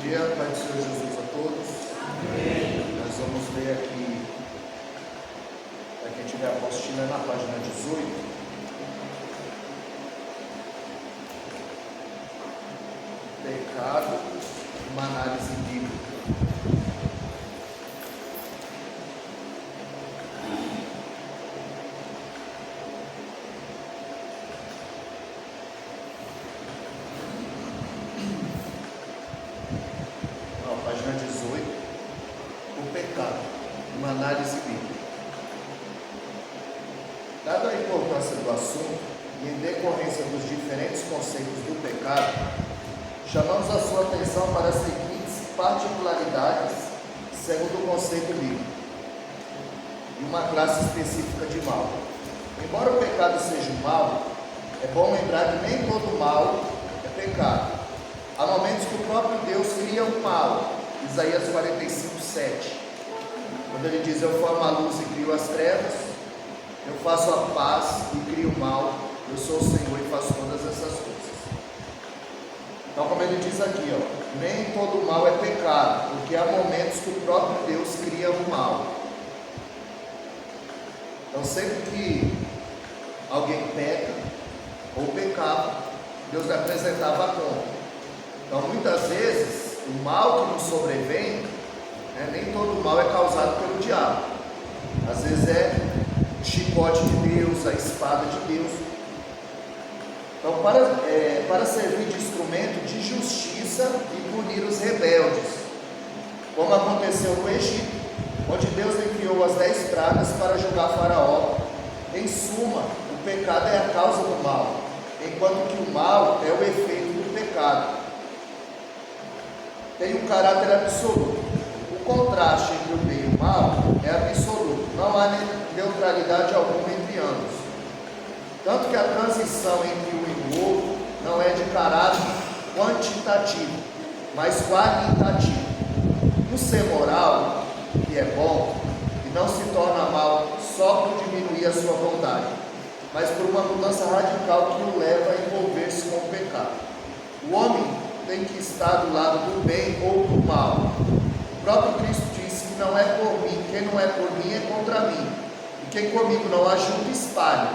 dia, Pai do Senhor Jesus a todos. Amém. Nós vamos ler aqui, para quem tiver a apostila, na página 18. Pecado, uma análise bíblica. Página 18, o pecado, uma análise bíblica. Dada a importância do assunto e em decorrência dos diferentes conceitos do pecado, chamamos a sua atenção para as seguintes particularidades segundo o conceito bíblico e uma classe específica de mal. Embora o pecado seja um mal, é bom lembrar que nem todo mal é pecado. Há momentos que o próprio Deus cria um mal. Isaías 45:7, quando ele diz: eu formo a luz e crio as trevas, eu faço a paz e crio o mal, eu sou o Senhor e faço todas essas coisas. Então, como ele diz aqui, nem todo mal é pecado, porque há momentos que o próprio Deus cria o mal. Então, sempre que alguém peca ou pecava, Deus lhe apresentava a conta. Então, muitas vezes, o mal que nos sobrevém, nem todo mal é causado pelo diabo. Às vezes é o chicote de Deus, a espada de Deus. Então, para servir de instrumento de justiça e punir os rebeldes, como aconteceu no Egito, onde Deus enviou as 10 pragas para julgar Faraó. Em suma, o pecado é a causa do mal, enquanto que o mal é o efeito do pecado. Tem um caráter absoluto. O contraste entre o bem e o mal é absoluto. Não há neutralidade alguma entre ambos. Tanto que a transição entre um e o outro não é de caráter quantitativo, mas qualitativo. O ser moral, que é bom, e não se torna mal só por diminuir a sua bondade, mas por uma mudança radical que o leva a envolver-se com o pecado. O homem tem que estar do lado do bem ou do mal. O próprio Cristo disse que não é por mim, quem não é por mim é contra mim, e quem comigo não ajuda, espalha.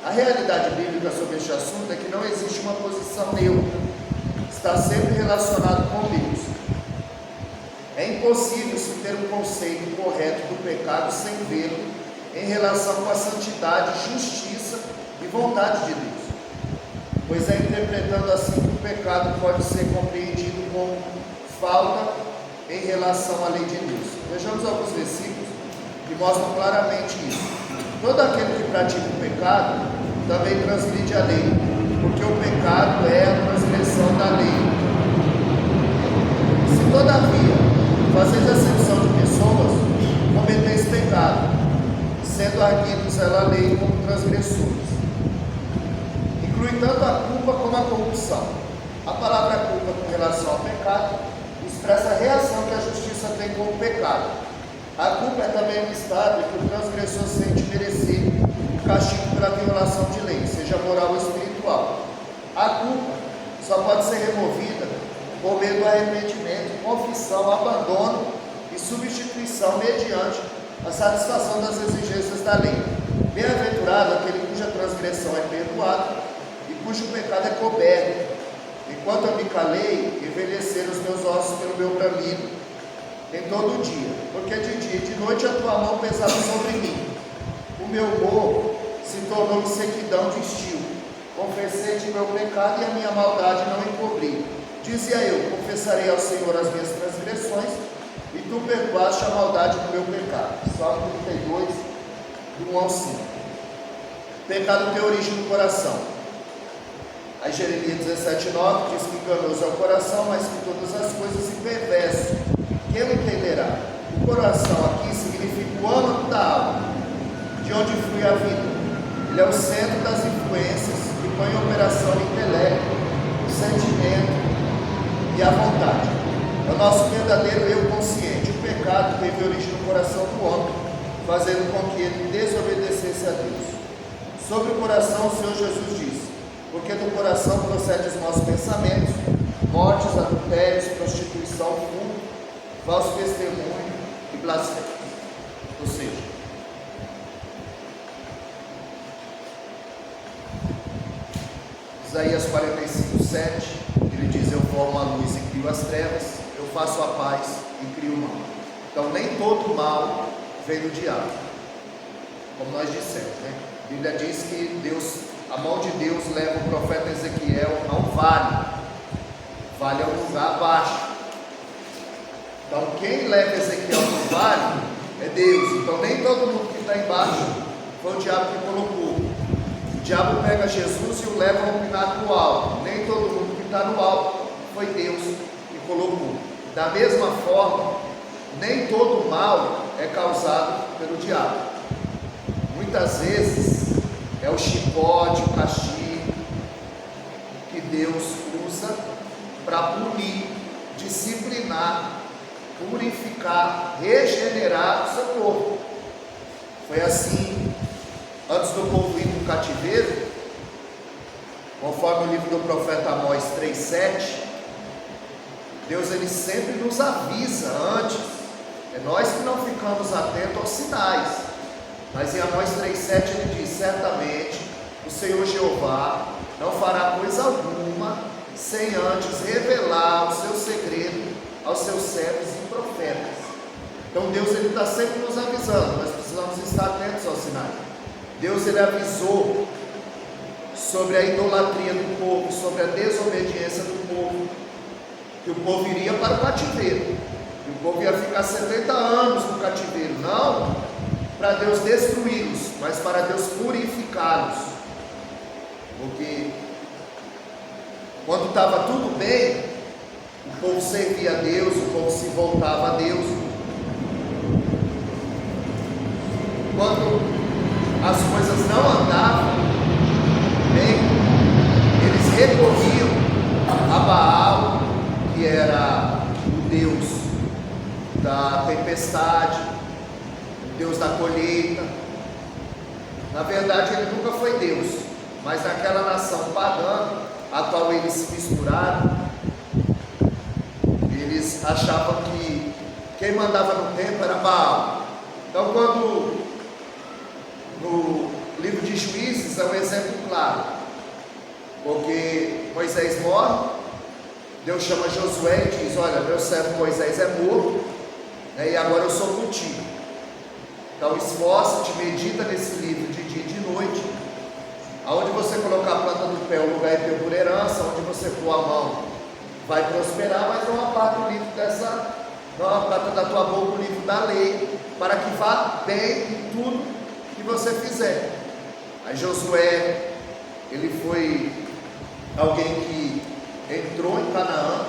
A realidade bíblica sobre este assunto é que não existe uma posição neutra, está sempre relacionado com Deus. É impossível se ter um conceito correto do pecado sem vê-lo em relação com a santidade, justiça e vontade de Deus. Pois é interpretando assim que o pecado pode ser compreendido como falta em relação à lei de Deus. Vejamos alguns versículos que mostram claramente isso. Todo aquele que pratica o pecado também transgride a lei, porque o pecado é a transgressão da lei. Se todavia fazeis acepção de pessoas, cometeis pecado, sendo arguidos ela a lei como transgressores. Inclui tanto a culpa como a corrupção. A palavra culpa com relação ao pecado expressa a reação que a justiça tem com o pecado. A culpa é também um estado em que o transgressor sente merecer o castigo pela violação de lei, seja moral ou espiritual. A culpa só pode ser removida por meio do arrependimento, confissão, abandono e substituição mediante a satisfação das exigências da lei. Bem-aventurado aquele cuja transgressão é perdoada e cujo pecado é coberto. Enquanto eu me calei, envelheceram os meus ossos pelo meu bramido em todo o dia, porque de dia e de noite a tua mão pesava sobre mim. O meu humor se tornou sequidão de estio. Confessei-te meu pecado e a minha maldade não encobri. Dizia eu: confessarei ao Senhor as minhas transgressões, e tu perdoaste a maldade do meu pecado. Salmo 32, do 1 ao 5. Pecado tem origem no coração. Aí Jeremias 17:9 diz que enganoso é o coração, mas que todas as coisas e perverso. Quem o entenderá? O coração aqui significa o âmago da alma, de onde flui a vida. Ele é o centro das influências que põe em operação o intelecto, o sentimento e a vontade. É o nosso verdadeiro eu consciente. O pecado teve origem no coração do homem, fazendo com que ele desobedecesse a Deus. Sobre o coração, o Senhor Jesus disse: porque do coração procedem os maus pensamentos, mortes, adultérios, prostituição, furto, falso testemunho e blasfêmia. Ou seja, Isaías 45:7, ele diz: eu formo a luz e crio as trevas, eu faço a paz e crio o mal. Então nem todo mal vem do diabo, como nós dissemos, né? A Bíblia diz que a mão de Deus leva o profeta Ezequiel a um vale. Vale é um lugar abaixo. Então quem leva Ezequiel para o vale é Deus. Então nem todo mundo que está embaixo foi o diabo que colocou. O diabo pega Jesus e o leva a um pináculo alto. Nem todo mundo que está no alto foi Deus que colocou. Da mesma forma, nem todo mal é causado pelo diabo. Muitas vezes é o chicote, o castigo que Deus usa para punir, disciplinar, purificar, regenerar o seu povo. Foi assim antes do povo ir para o cativeiro, conforme o livro do profeta Amós 3:7. Deus ele sempre nos avisa antes. É nós que não ficamos atentos aos sinais. Mas em Amós 3:7 ele diz: certamente o Senhor Jeová não fará coisa alguma sem antes revelar o seu segredo aos seus servos e profetas. Então Deus ele está sempre nos avisando. Nós precisamos estar atentos aos sinais. Deus ele avisou sobre a idolatria do povo, sobre a desobediência do povo, que o povo iria para o cativeiro, que o povo ia ficar 70 anos no cativeiro, não para Deus destruí-los, mas para Deus purificá-los. Porque quando estava tudo bem, o povo servia a Deus, o povo se voltava a Deus. Quando as coisas não andavam bem, eles recorriam a Baal, que era o Deus da tempestade, o Deus da colheita. Na verdade ele nunca foi Deus, mas naquela nação pagã a qual eles se misturaram, eles achavam que quem mandava no templo era Baal. Então quando no livro de Juízes é um exemplo claro, porque Moisés morre, Deus chama Josué e diz: olha, meu servo Moisés é morto, né, e agora eu sou contigo. Então esforça-te, medita nesse livro de dia e de noite. Aonde você colocar a planta do pé, o lugar é teu por herança. Onde você pôr a mão, vai prosperar. Mas não aparta o livro não aparta da tua boca o livro da lei, para que vá bem em tudo que você fizer. Aí Josué, ele foi alguém que entrou em Canaã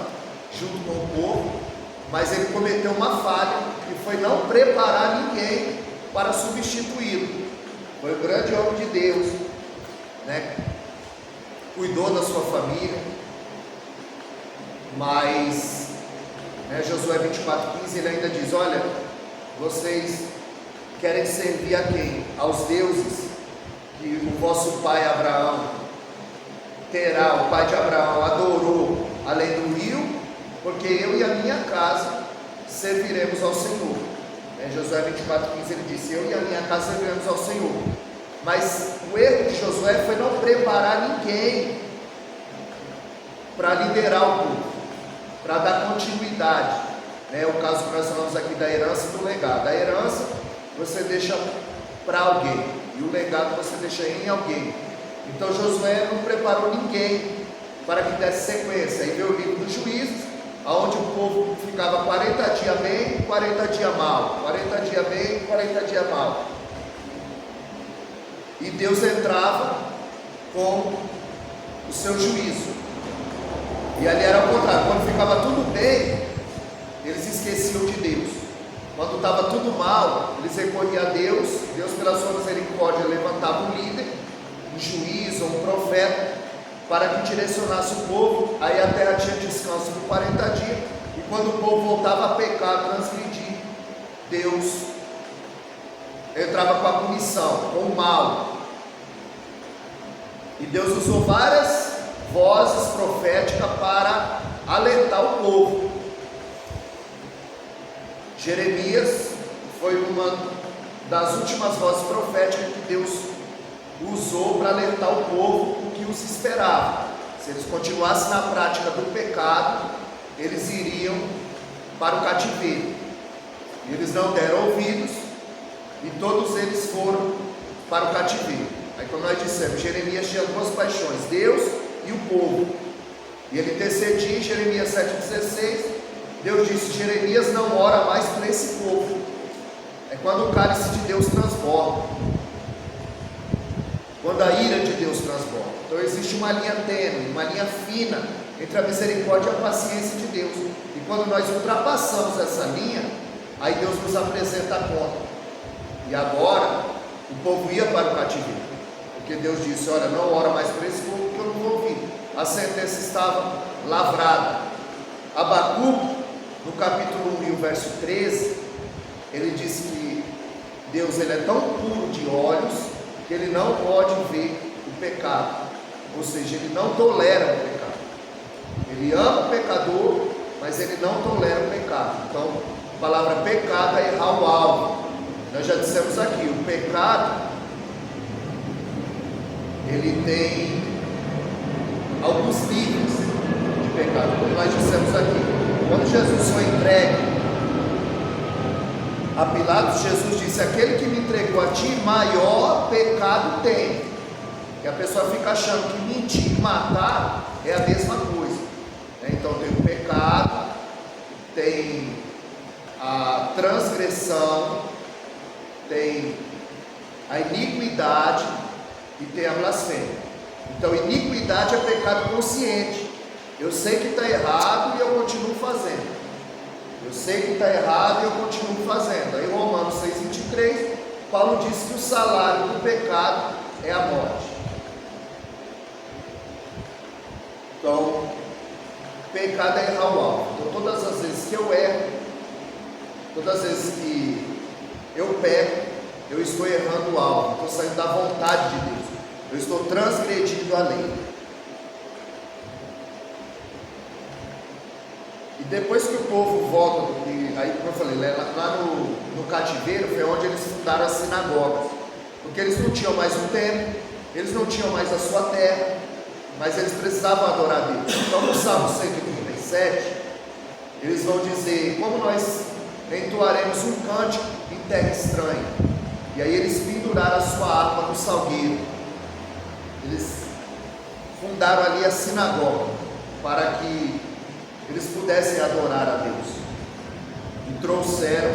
junto com o povo, mas ele cometeu uma falha, que foi não preparar ninguém para substituí-lo. Foi um grande homem de Deus, né? Cuidou da sua família, mas Josué 24:15 ele ainda diz: olha, vocês querem servir a quem? Aos deuses que o vosso pai Abraão terá, o pai de Abraão adorou além do rio, porque eu e a minha casa serviremos ao Senhor. Josué 24:15 ele disse: eu e a minha casa serviremos ao Senhor. Mas o erro de Josué foi não preparar ninguém para liderar o povo, para dar continuidade. O caso que nós falamos aqui da herança e do legado. A herança você deixa para alguém, e o legado você deixa em alguém. Então Josué não preparou ninguém para que desse sequência. Aí veio o livro dos Juízes, onde o povo ficava 40 dias bem, 40 dias mal, 40 dias bem, 40 dias mal. E Deus entrava com o seu juízo. E ali era o contrário. Quando ficava tudo bem, eles esqueciam de Deus. Quando estava tudo mal, eles recorriam a Deus. Deus, pela sua misericórdia, levantava um líder, um juiz ou um profeta, para que direcionasse o povo. Aí a terra tinha descanso por 40 dias. E quando o povo voltava a pecar, a transgredir, Deus entrava com a punição, com o mal. E Deus usou várias vozes proféticas para alertar o povo. Jeremias foi uma das últimas vozes proféticas que Deus usou para alertar o povo o que os esperava. Se eles continuassem na prática do pecado, eles iriam para o cativeiro. E eles não deram ouvidos, e todos eles foram para o cativeiro. Aí, como nós dissemos, Jeremias tinha duas paixões: Deus e o povo. E ele intercedia em Jeremias 7,16. Deus disse: Jeremias não ora mais para esse povo. É quando o cálice de Deus transborda, quando a ira de Deus transborda. Então existe uma linha tênue, uma linha fina entre a misericórdia e a paciência de Deus. E quando nós ultrapassamos essa linha, aí Deus nos apresenta a conta. E agora o povo ia para o cativeiro, porque Deus disse: olha, não ora mais para esse povo, porque eu não vou ouvir. A sentença estava lavrada. Abacuque, no capítulo 1 e o verso 13, ele disse que Deus, ele é tão puro de olhos que ele não pode ver o pecado, ou seja, ele não tolera o pecado. Ele ama o pecador, mas ele não tolera o pecado. Então, a palavra pecado é errar o alvo. Nós já dissemos aqui, o pecado, ele tem alguns níveis de pecado, como nós dissemos aqui. Quando Jesus foi entregue a Pilatos, Jesus disse: aquele que me entregou a ti, maior pecado tem. E a pessoa fica achando que mentir e matar é a mesma coisa, né? Então tem o pecado, tem a transgressão, tem a iniquidade e tem a blasfêmia. Então iniquidade é pecado consciente. Eu sei que está errado e eu continuo fazendo. Eu sei que está errado e eu continuo fazendo. Aí Romanos 6,23, Paulo diz que o salário do pecado é a morte. Então, pecado é errar o alvo. Então, todas as vezes que eu erro, todas as vezes que eu peco, eu estou errando o alvo, estou saindo da vontade de Deus, eu estou transgredindo a lei. E depois que o povo volta, aí como eu falei, lá no cativeiro foi onde eles fundaram as sinagogas, porque eles não tinham mais um templo, eles não tinham mais a sua terra, mas eles precisavam adorar a Deus. Então no Salmo 137, eles vão dizer: como nós entoaremos um cântico em terra estranha? E aí eles penduraram a sua harpa no salgueiro, eles fundaram ali a sinagoga, para que eles pudessem adorar a Deus, e trouxeram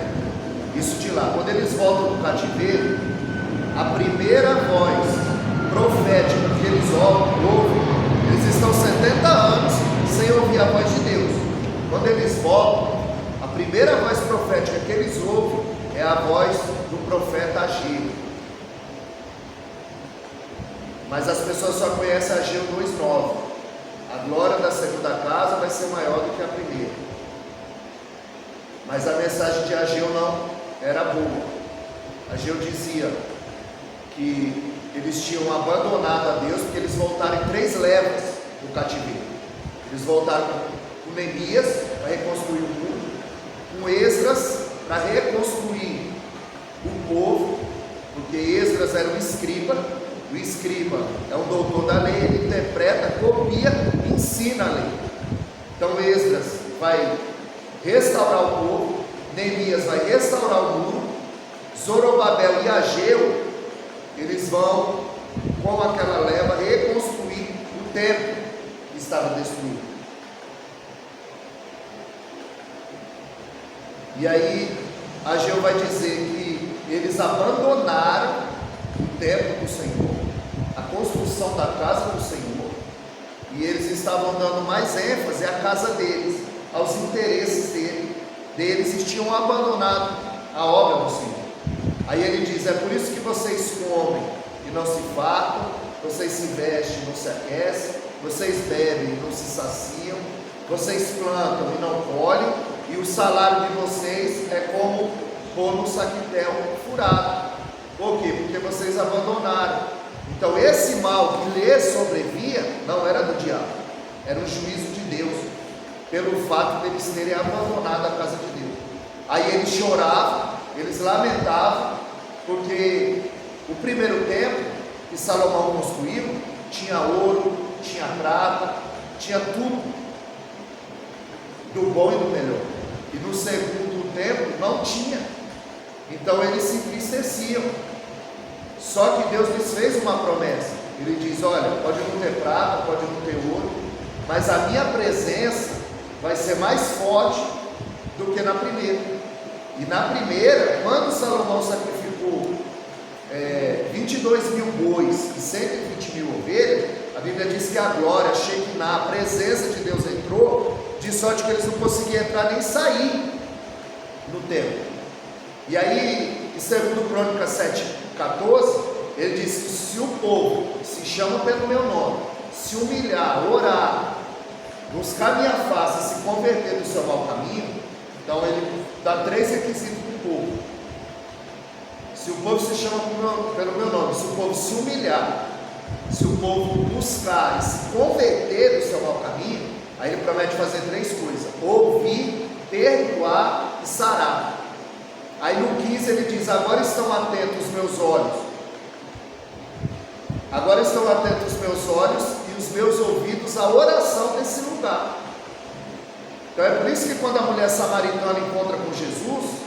isso de lá. Quando eles voltam do cativeiro, a primeira voz profética que eles ouvem, eles estão 70 anos sem ouvir a voz de Deus. Quando eles voltam, a primeira voz profética que eles ouvem é a voz do profeta Ageu. Mas as pessoas só conhecem Ageu 2,9. A glória da segunda casa vai ser maior do que a primeira. Mas a mensagem de Ageu não era boa. Ageu dizia que eles tinham abandonado a Deus, porque eles voltaram em 3 levas do cativeiro. Eles voltaram com Neemias para reconstruir o muro, com Esdras para reconstruir o povo, porque Esdras era um escriba. O escriba é um doutor da lei, ele interpreta, copia e ensina a lei. Então Esdras vai restaurar o povo, Neemias vai restaurar o muro, Zorobabel e Ageu, eles vão, com aquela leva, reconstruir o templo que estava destruído. E aí Ageu vai dizer que eles abandonaram o templo do Senhor, a construção da casa do Senhor, e eles estavam dando mais ênfase à casa deles, aos interesses deles, e tinham abandonado a obra do Senhor. Aí ele diz: é por isso que vocês comem e não se fartam, vocês se vestem e não se aquecem, vocês bebem e não se saciam, vocês plantam e não colhem, e o salário de vocês é como pôr no saquitel furado. Por quê? Porque vocês abandonaram. Então esse mal que lhes sobrevia não era do diabo, era um juízo de Deus. pelo fato deles terem abandonado a casa de Deus. Aí eles choravam, eles lamentavam, porque o primeiro templo que Salomão construiu tinha ouro, tinha prata, tinha tudo do bom e do melhor. E no segundo templo não tinha. Então eles se entristeciam. Só que Deus lhes fez uma promessa. Ele diz: olha, pode não ter prata, pode não ter ouro, mas a minha presença vai ser mais forte do que na primeira. E na primeira, quando Salomão sacrificou 22 mil bois e 120 mil ovelhas, a Bíblia diz que a glória, a Shekinah, a presença de Deus entrou, de sorte que eles não conseguiam entrar nem sair no templo. E aí, em 2 Crônicas 7,14, ele diz que se o povo se chama pelo meu nome, se humilhar, orar, buscar minha face e se converter do seu mau caminho, então ele dá 3 requisitos para o povo. Se o povo se chama pelo meu nome, se o povo se humilhar, se o povo buscar e se converter do seu mau caminho, aí ele promete fazer 3 coisas: ouvir, perdoar e sarar. Aí no 15 ele diz: agora estão atentos os meus olhos, agora estão atentos os meus olhos e os meus ouvidos à oração desse lugar. Então é por isso que quando a mulher samaritana encontra com Jesus,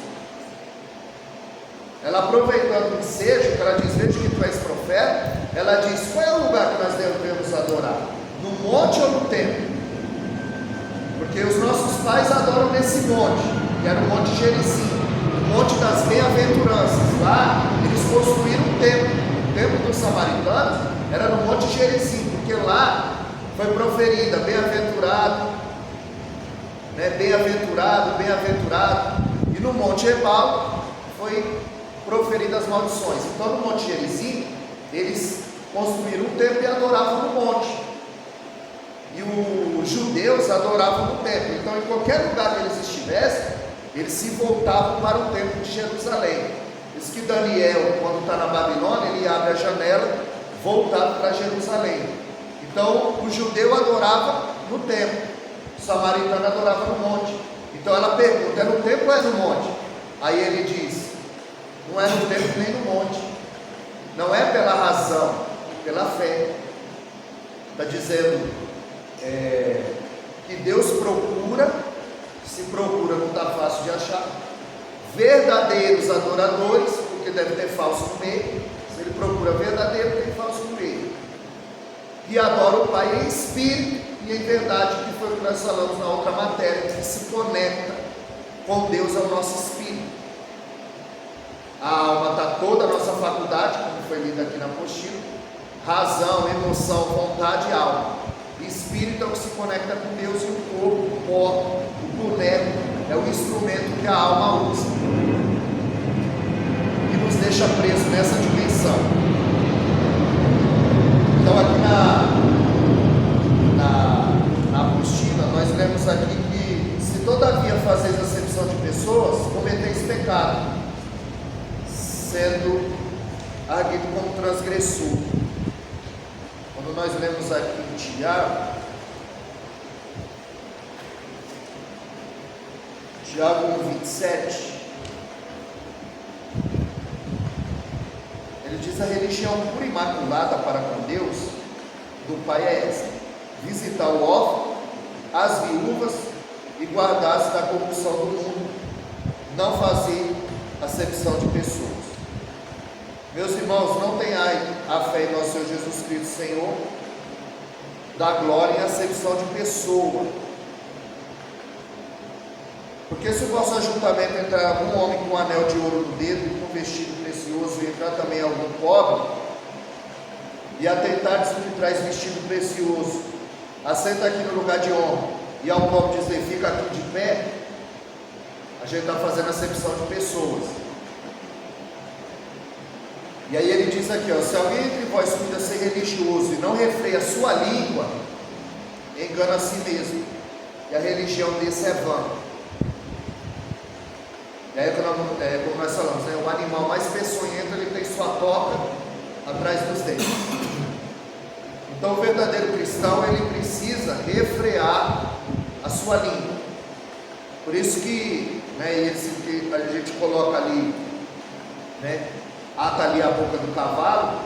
ela, aproveitando o ensejo, que ela diz: veja que tu és profeta, ela diz: qual é o lugar que nós devemos adorar? No monte ou no templo? Porque os nossos pais adoram nesse monte, que era o Monte Gerizim, o Monte das Bem-aventuranças. Lá eles construíram um templo. O templo dos samaritanos era no Monte Gerizim, porque lá foi proferida bem-aventurado, bem-aventurado, bem-aventurado. E no Monte Ebal foi proferidas as maldições. Então no Monte Gerizim eles construíram um templo e adoravam no monte, e os judeus adoravam no templo. Então em qualquer lugar que eles estivessem, eles se voltavam para o templo de Jerusalém. Diz que Daniel, quando está na Babilônia, ele abre a janela voltado para Jerusalém. Então o judeu adorava no templo, o samaritano adorava no monte. Então ela pergunta: é no templo ou é no monte? Aí ele diz: não é no templo nem no monte. Não é pela razão, pela fé. Está dizendo que Deus procura, se procura não está fácil de achar, verdadeiros adoradores, porque deve ter falso no meio. Se ele procura verdadeiro, tem falso no meio. E adora o Pai em espírito e em verdade, que foi o que nós falamos na outra matéria, que se conecta com Deus ao nosso espírito. A alma está toda a nossa faculdade, como foi lido aqui na apostila: razão, emoção, vontade e alma. Espírito é o que se conecta com Deus, e o corpo, o pó, o boneco é o instrumento que a alma usa e nos deixa presos nessa dimensão. Então aqui na apostila nós lemos aqui que: se todavia fazeis acepção de pessoas, cometeis pecado, sendo arguido como transgressor. Quando nós lemos aqui em Tiago 1,27, ele diz: a religião pura e imaculada para com Deus do Pai é esta: visitar o órfão, as viúvas e guardar-se da corrupção do mundo, não fazer acepção de pessoas. Meus irmãos, não tenhai a fé em nosso Senhor Jesus Cristo, Senhor da glória, em acepção de pessoa. Porque se o vosso ajuntamento entrar algum homem com um anel de ouro no dedo e com um vestido precioso, e entrar também algum pobre, e atentardes no que traz vestido precioso, assenta aqui no lugar de honra, e ao pobre dizer: fica aqui de pé, a gente está fazendo acepção de pessoas. E aí ele diz aqui: se alguém entre vós cuida ser religioso e não refreia a sua língua, engana a si mesmo, e a religião desse é vã. E aí, como nós falamos, o animal mais peçonhento, ele tem sua toca atrás dos dentes. Então o verdadeiro cristão, ele precisa refrear a sua língua. Por isso que, né, esse que a gente coloca ali, né, ata ali a boca do cavalo,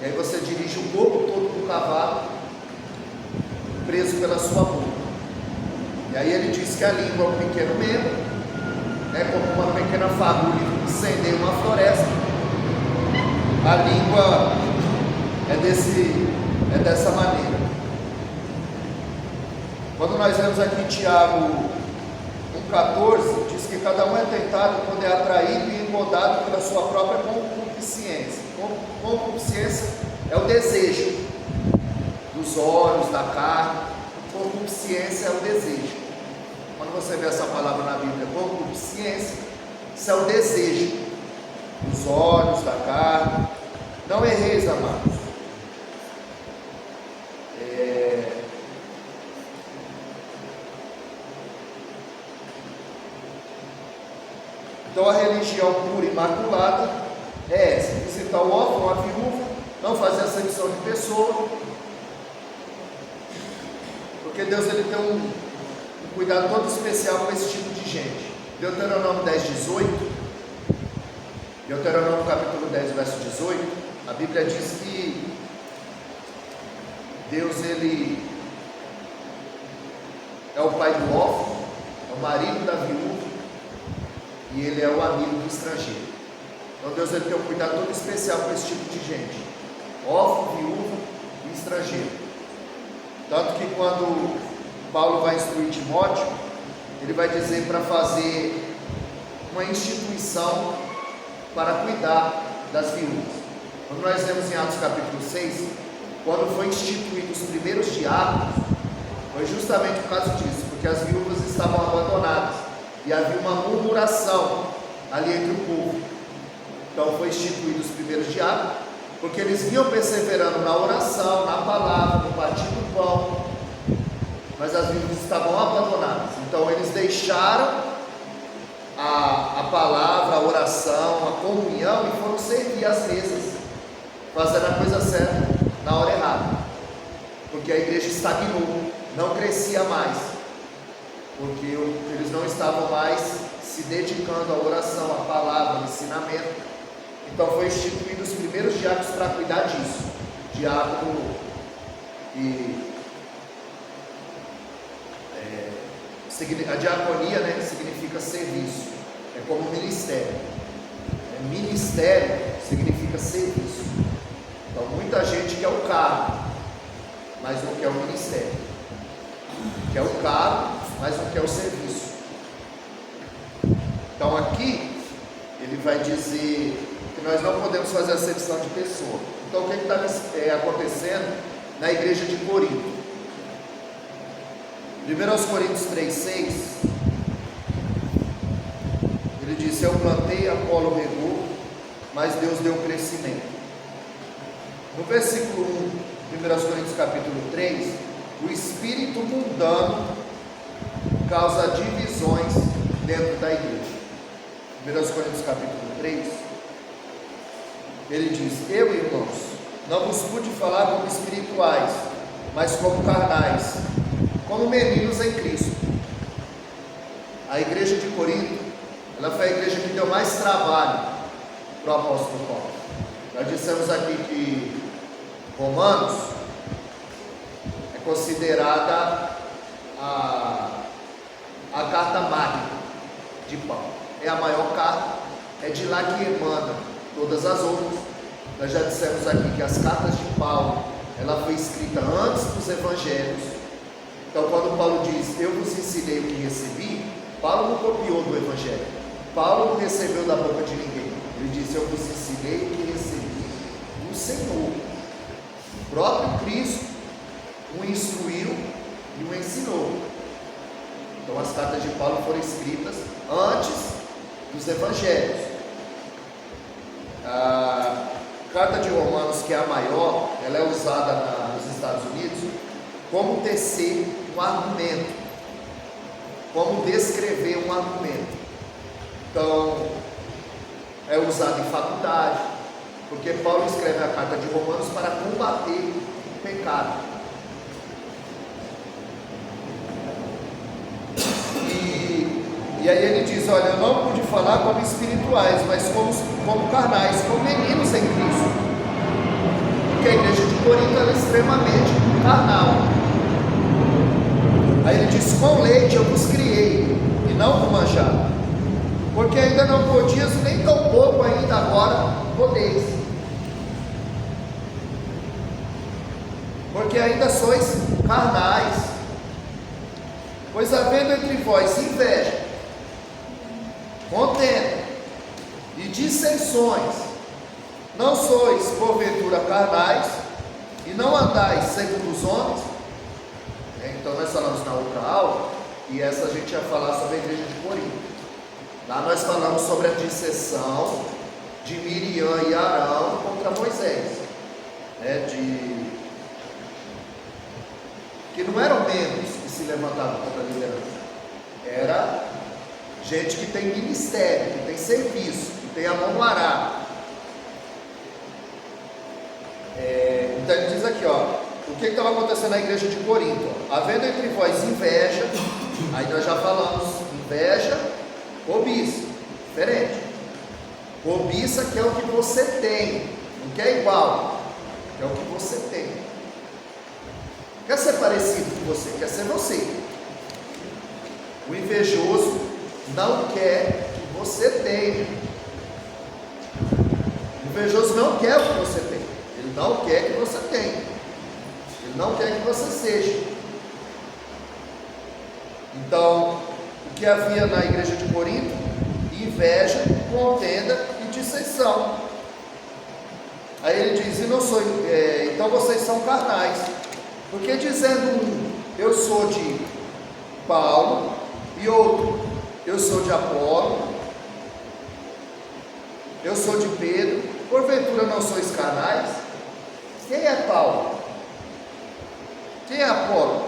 e aí você dirige o corpo todo do cavalo preso pela sua boca. E aí ele diz que a língua é um pequeno membro, né, como uma pequena fagulha que incendeia uma floresta. A língua é dessa maneira. Quando nós vemos aqui Tiago 1,14, diz que cada um é tentado quando é atraído e incomodado pela sua própria concupiscência. Concupiscência é o desejo dos olhos, da carne. Concupiscência é o desejo. Quando você vê essa palavra na Bíblia, concupiscência, isso é o desejo dos olhos, da carne. Não erreis, amados. Então a religião pura e imaculada é essa: visitar o órfão, a viúva, não fazer acepção de pessoa, porque Deus ele tem um cuidado todo especial com esse tipo de gente. Deuteronômio 10:18, Deuteronômio capítulo 10, verso 18, a Bíblia diz que Deus ele é o pai do órfão, é o marido da viúva, e ele é o amigo do estrangeiro. Então Deus ele tem um cuidado todo especial com esse tipo de gente: órfão, viúva e estrangeiro. Tanto que quando Paulo vai instruir Timóteo, ele vai dizer para fazer uma instituição para cuidar das viúvas. Quando nós vemos em Atos capítulo 6, quando foi instituído os primeiros diáconos, foi justamente por causa disso, porque as viúvas estavam abandonadas e havia uma murmuração ali entre o povo. Então foi instituído os primeiros diáconos, porque eles vinham perseverando na oração, na palavra, no partir do pão, mas as viúvas estavam abandonadas. Então eles deixaram a palavra, a oração, a comunhão e foram servir as mesas, fazendo a coisa certa na hora errada, porque a igreja estagnou, não crescia mais, porque eles não estavam mais se dedicando à oração, à palavra, ao ensinamento. Então foi instituído os primeiros diáconos para cuidar disso. Diácono e a diaconia, né, significa serviço, é como ministério. Ministério significa serviço. Então muita gente quer o cargo, mas não quer o ministério. Quer o cargo, mas não quer o serviço. Então aqui ele vai dizer que nós não podemos fazer acepção de pessoa. Então o que está acontecendo na igreja de Corinto? 1 Coríntios 3,6, ele disse: eu plantei, Apolo regou, mas Deus deu crescimento. No versículo 1, 1 Coríntios capítulo 3, o espírito mundano causa divisões dentro da igreja. 1 Coríntios capítulo 3, ele diz: eu, irmãos, não vos pude falar como espirituais, mas como carnais, como meninos em Cristo. A igreja de Corinto, ela foi a igreja que deu mais trabalho para o apóstolo Paulo. Nós dissemos aqui que Romanos é considerada a carta magna de Paulo. É a maior carta, é de lá que emana todas as outras. Nós já dissemos aqui que as cartas de Paulo, ela foi escrita antes dos evangelhos. Então quando Paulo diz: eu vos ensinei o que recebi, Paulo não copiou do evangelho, Paulo não recebeu da boca de ninguém. Ele disse: eu vos ensinei o que recebi do Senhor. O próprio Cristo o instruiu e o ensinou. Então as cartas de Paulo foram escritas antes dos evangelhos. A carta de Romanos, que é a maior, ela é usada nos Estados Unidos como tecer um argumento, como descrever um argumento. Então é usado em faculdade, porque Paulo escreve a carta de Romanos para combater o pecado. aí ele diz: olha, eu não pude falar como espirituais, mas como carnais, como meninos em Cristo. Porque a igreja de Corinto era extremamente carnal. Aí ele diz: com leite eu vos criei, e não com manjar, porque ainda não podias, nem tão pouco ainda agora podeis, porque ainda sois carnais. Pois havendo entre vós inveja, contenda e dissensões, não sois porventura carnais, e não andais segundo os homens. Então nós falamos na outra aula, e essa a gente ia falar sobre a igreja de Corinto. Lá nós falamos sobre a dissensão de Miriam e Arão contra Moisés, que não eram membros que se levantavam contra a liderança, era gente que tem ministério, que tem serviço, que tem a mão no arado. Então ele diz aqui, o que estava acontecendo na igreja de Corinto? Havendo entre vós inveja, aí nós já falamos, inveja, cobiça, diferente. Cobiça que é o que você tem, não quer igual, é o que você tem. Quer ser parecido com você, quer ser você. O invejoso não quer que você tenha. O invejoso não quer o que você tem. Ele não quer que você tenha. Ele não quer que você seja. Então, o que havia na igreja de Corinto? Inveja, contenda e dissensão. Aí ele diz: então vocês são carnais. Porque dizendo um, eu sou de Paulo, e outro, eu sou de Apolo, eu sou de Pedro, porventura não sois carnais? Quem é Paulo? Quem é Apolo?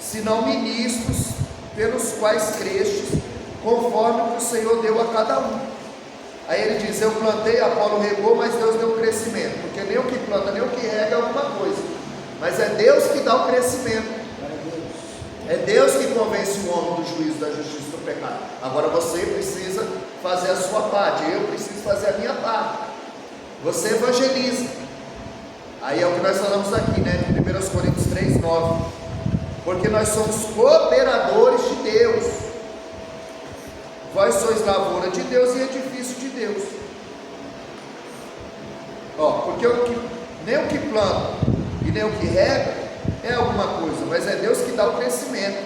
Senão ministros pelos quais crestes, conforme o que o Senhor deu a cada um. Aí ele diz: eu plantei, Apolo regou, mas Deus deu o crescimento. Porque nem o que planta, nem o que rega é alguma coisa, mas é Deus que dá o crescimento. É Deus que convence o homem do juízo, da justiça e do pecado. Agora você precisa fazer a sua parte, eu preciso fazer a minha parte. Você evangeliza. Aí é o que nós falamos aqui, em 1 Coríntios 3:9. Porque nós somos cooperadores de Deus. Vós sois lavoura de Deus e edifício de Deus. Porque nem o que planta e nem o que rega é alguma coisa, mas é Deus que dá o crescimento.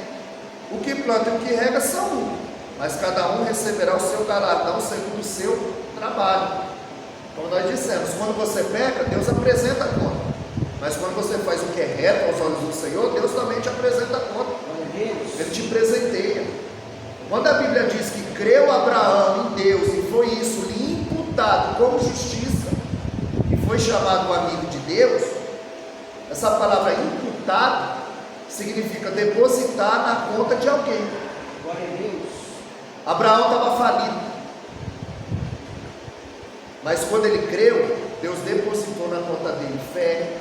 O que planta e o que rega são um, mas cada um receberá o seu galardão segundo o seu trabalho. Como nós dissemos, quando você peca, Deus apresenta a conta, mas quando você faz o que é reto aos olhos do Senhor, Deus também te apresenta a conta. Ele te presenteia. Quando a Bíblia diz que creu Abraão em Deus e foi isso lhe imputado como justiça, e foi chamado amigo de Deus, essa palavra imputado significa depositar na conta de alguém. Glória a Deus. Abraão estava falido, mas quando ele creu, Deus depositou na conta dele fé.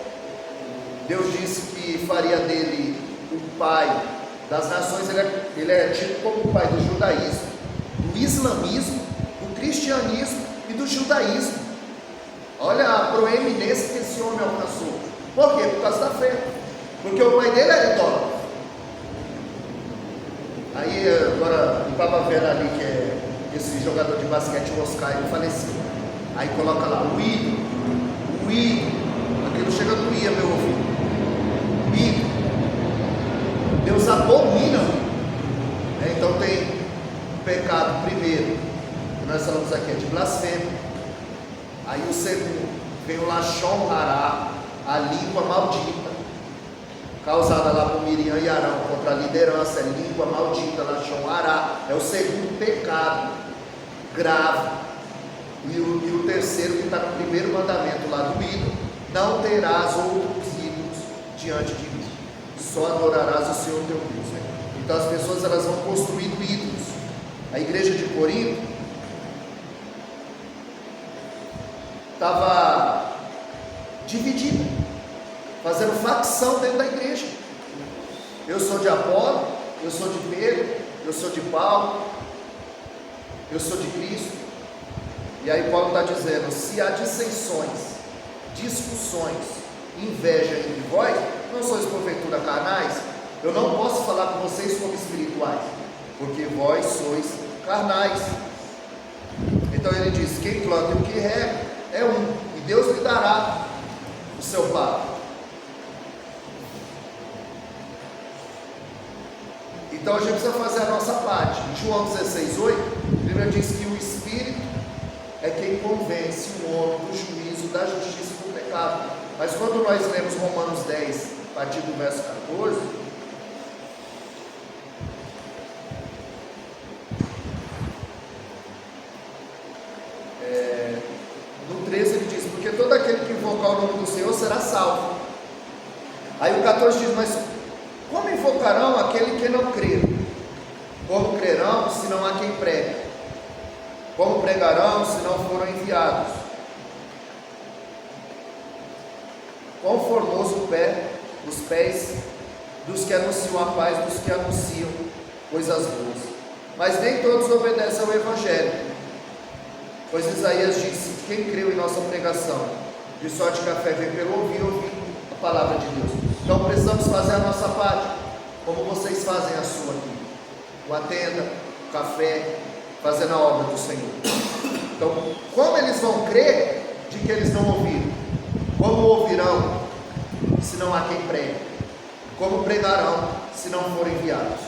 Deus disse que faria dele o pai das nações. Ele é tido como o pai do judaísmo, do islamismo, do cristianismo e do judaísmo. Olha a proeminência que esse homem alcançou. Por quê? Por causa da fé. Porque o pai dele era idólatra. Aí agora eu estava vendo ali que é esse jogador de basquete, o Oscar, ele faleceu. Aí coloca lá o ídolo, aquilo chega no ia, meu ouvido. Ídolo. Deus abomina. Então tem o pecado primeiro, que nós falamos aqui, é de blasfêmia. Aí o segundo, vem o Lashon Hará, a língua maldita, causada lá por Miriam e Arão contra a liderança, é língua maldita, Lashon Hará, é o segundo pecado grave. E o terceiro, que está no primeiro mandamento lá do ídolo: não terás outros ídolos diante de mim, só adorarás o Senhor teu Deus. Então as pessoas elas vão construindo ídolos. A igreja de Corinto estava dividida, fazendo facção dentro da igreja. Eu sou de Apolo, eu sou de Pedro, eu sou de Paulo. eu sou de Cristo. E aí Paulo está dizendo, se há dissensões, discussões, inveja entre vós, não sois porventura carnais? Eu não posso falar com vocês como espirituais, porque vós sois carnais. Então ele diz, quem planta e o que rega é um, e Deus lhe dará o seu pago. Então a gente precisa fazer a nossa parte. Em João 16:8, a Bíblia diz que o Espírito é quem convence o homem do juízo, da justiça e do pecado. Mas quando nós lemos Romanos 10, a partir do verso 14, no 13 ele diz, porque todo aquele que invocar o nome do Senhor será salvo. Aí o 14 diz, mas como invocarão aquele que não crê? Como crerão se não há quem pregue? Como pregarão se não foram enviados? Quão formoso os pés dos que anunciam a paz, dos que anunciam coisas boas. Mas nem todos obedecem ao Evangelho. Pois Isaías disse, quem creu em nossa pregação? De sorte que a fé vem pelo ouvir a palavra de Deus. Então precisamos fazer a nossa parte, como vocês fazem a sua aqui. O Atenda, o café, fazendo a obra do Senhor. Então, como eles vão crer de que eles não ouviram? Como ouvirão se não há quem pregue? Como pregarão se não forem enviados?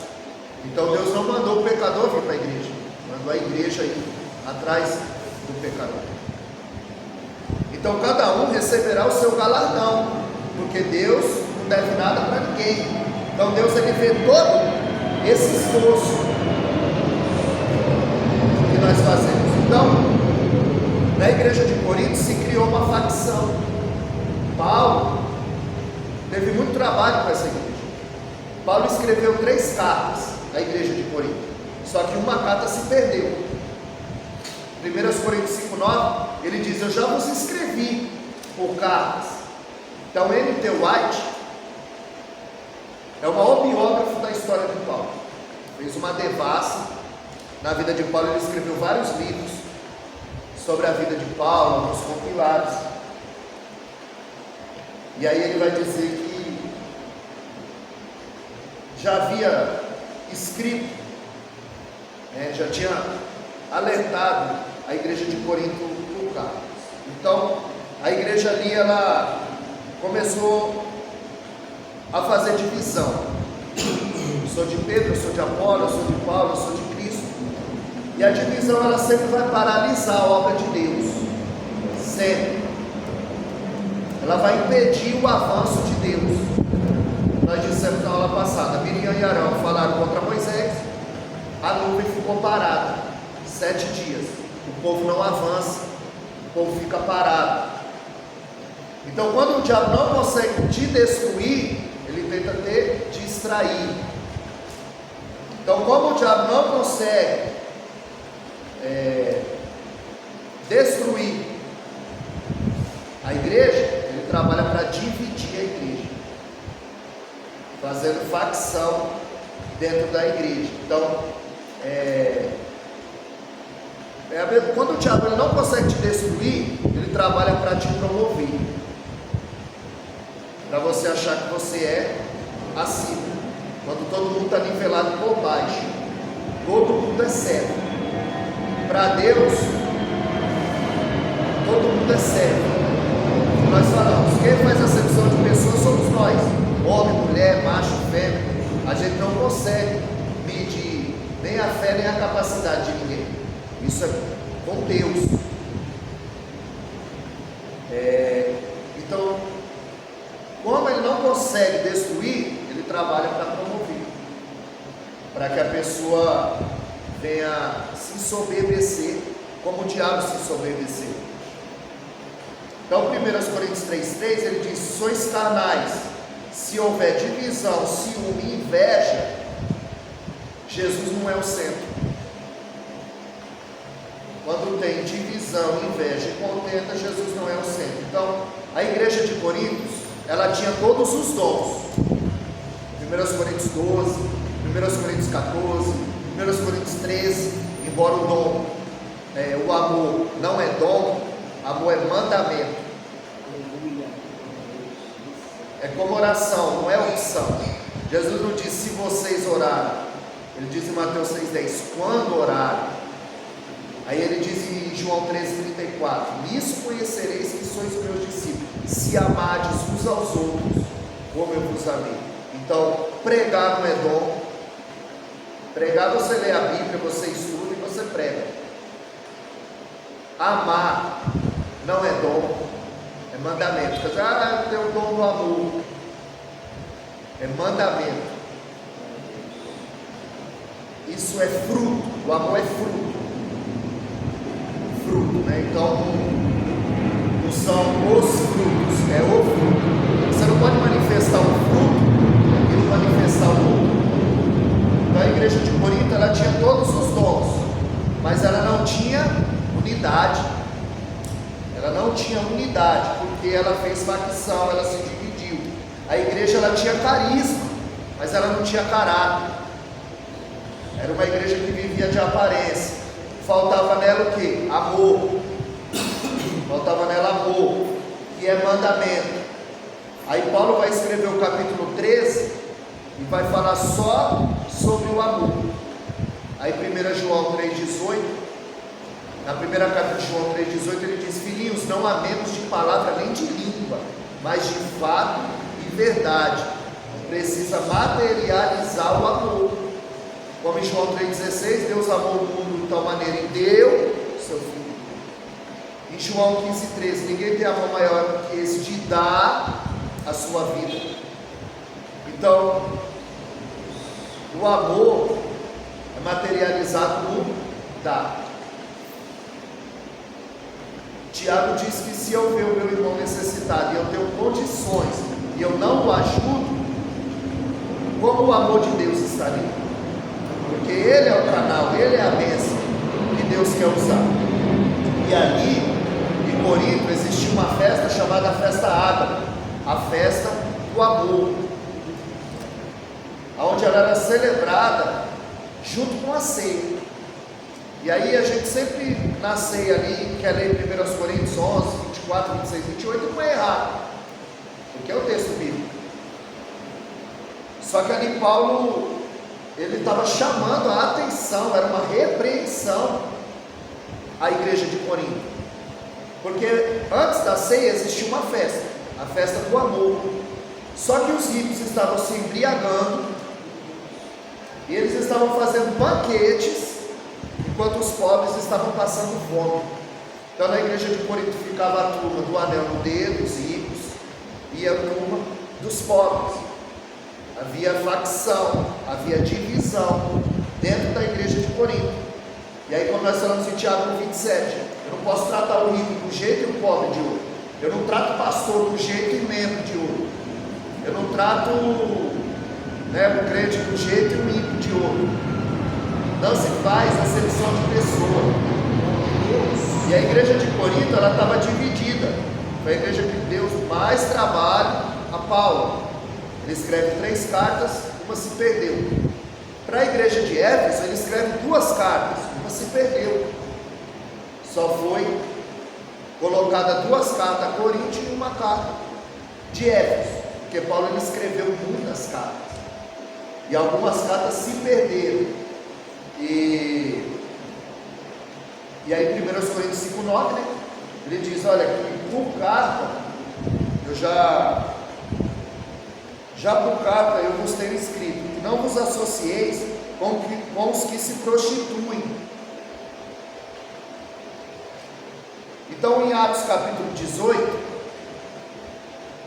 Então Deus não mandou o pecador vir para a igreja, mandou a igreja ir atrás do pecador. Então cada um receberá o seu galardão, porque Deus não deve nada para ninguém. Então Deus, ele vê todo esse esforço que nós fazemos. Então, na igreja de Corinto se criou uma facção. Paulo teve muito trabalho para essa igreja. Paulo escreveu 3 cartas à igreja de Corinto, só que uma carta se perdeu. 1 Coríntios 5:9, ele diz, eu já vos escrevi por cartas. Então N.T. White é o maior biógrafo da história de Paulo, fez uma devassa na vida de Paulo. Ele escreveu vários livros sobre a vida de Paulo, alguns compilados. E aí ele vai dizer que já havia escrito, já tinha alertado a igreja de Corinto por cartas. Então a igreja ali, ela começou a fazer divisão. Eu sou de Pedro, eu sou de Apolo, eu sou de Paulo, eu sou de Cristo. E a divisão, ela sempre vai paralisar a obra de Deus, sempre. Ela vai impedir o avanço de Deus. Nós dissemos na aula passada, Miriam e Arão falaram contra Moisés, a nuvem ficou parada 7 dias, o povo não avança, o povo fica parado. Então quando o diabo não consegue te destruir, ele tenta te distrair. Então como o diabo não consegue destruir a igreja, ele trabalha para dividir a igreja, fazendo facção dentro da igreja. Então quando o diabo, ele não consegue te destruir, ele trabalha para te promover, para você achar que você é acima, quando todo mundo está nivelado por baixo. Todo mundo é servo. Para Deus, todo mundo é servo. Nós falamos, quem faz acepção de pessoas somos nós, homem, mulher, macho, fêmea. A gente não consegue medir nem a fé nem a capacidade de ninguém. Isso é com Deus. Então, como ele não consegue destruir, ele trabalha para promover, para que a pessoa venha se ensoberbecer, como o diabo se ensoberbeceu. Então 1 Coríntios 3:3, ele diz, sois carnais, se houver divisão, ciúme e inveja, Jesus não é o centro. Quando tem divisão, inveja e contenda, Jesus não é o centro. Então a igreja de Corinto, ela tinha todos os dons. 1 Coríntios 12, 1 Coríntios 14, 1 Coríntios 13, em embora o dom, o amor não é dom, amor é mandamento. É como oração, não é opção. Jesus não disse se vocês orarem. Ele diz em Mateus 6,10, quando orarem. Aí ele diz em João 13,34, nisso conhecereis que sois meus discípulos, se amardes uns aos outros, como eu vos amei. Então, pregar não é dom. Pregar, você lê a Bíblia, você estuda e você prega. Amar não é dom, é mandamento. Quer dizer, eu tenho o dom do amor. É mandamento. Isso é fruto, o amor é fruto. Fruto, né? Então, não são os frutos, é o fruto. Você não pode manifestar um fruto e não manifestar o outro. Então, a igreja de Corinto, ela tinha todos os dons, mas ela não tinha unidade. Ela não tinha unidade, porque ela fez facção, ela se dividiu. A igreja, ela tinha carisma, mas ela não tinha caráter. Era uma igreja que vivia de aparência. Faltava nela o que? Amor. Faltava nela amor, que é mandamento. Aí Paulo vai escrever o capítulo 13 e vai falar só sobre o amor. Aí 1 João 3,18, na primeira carta de João 3,18, ele diz: filhinhos, não amemos de palavra nem de língua, mas de fato e verdade. Precisa materializar o amor. Como em João 3,16, Deus amou o mundo de tal maneira e deu seu Filho. Em João 15,13, ninguém tem amor maior que esse de dar a sua vida. Então, o amor é materializado no dar. Tiago diz que se eu ver o meu irmão necessitado e eu tenho condições e eu não o ajudo, como o amor de Deus está ali? Porque Ele é o canal, Ele é a bênção que Deus quer usar. E ali, em Corinto, existia uma festa chamada Festa Ágape, a festa do amor, onde ela era celebrada junto com a ceia. E aí a gente sempre na ceia ali, quer ler 1 Coríntios 11, 24, 26, 28, não é errado, porque é o texto bíblico. Só que ali Paulo, ele estava chamando a atenção, era uma repreensão à igreja de Corinto, porque antes da ceia existia uma festa, a festa do amor. Só que os ricos estavam se embriagando e eles estavam fazendo banquetes, enquanto os pobres estavam passando fome. Então na igreja de Corinto ficava a turma do anel no dedo, os ricos, e a turma dos pobres. Havia facção, havia divisão dentro da igreja de Corinto. E aí, como nós falamos em Tiago 27, eu não posso tratar o rico de um jeito e o pobre de outro. Eu não trato o pastor de um jeito e o membro de outro. Eu não trato o crente de um jeito e o ímpio de outro. Não se faz acepção de pessoa. E a igreja de Corinto, ela estava dividida. Foi a igreja que deu mais trabalho a Paulo. Ele escreve 3 cartas, uma se perdeu. Para a igreja de Éfeso, ele escreve 2 cartas, uma se perdeu. Só foi colocada 2 cartas a Corinto e uma carta de Éfeso, porque Paulo ele escreveu muitas cartas. E algumas cartas se perderam. E aí 1 Coríntios 5,9, né? Ele diz, olha, que por carta, eu já por carta eu vos tenho escrito, que não vos associeis com os que se prostituem. Então em Atos capítulo 18,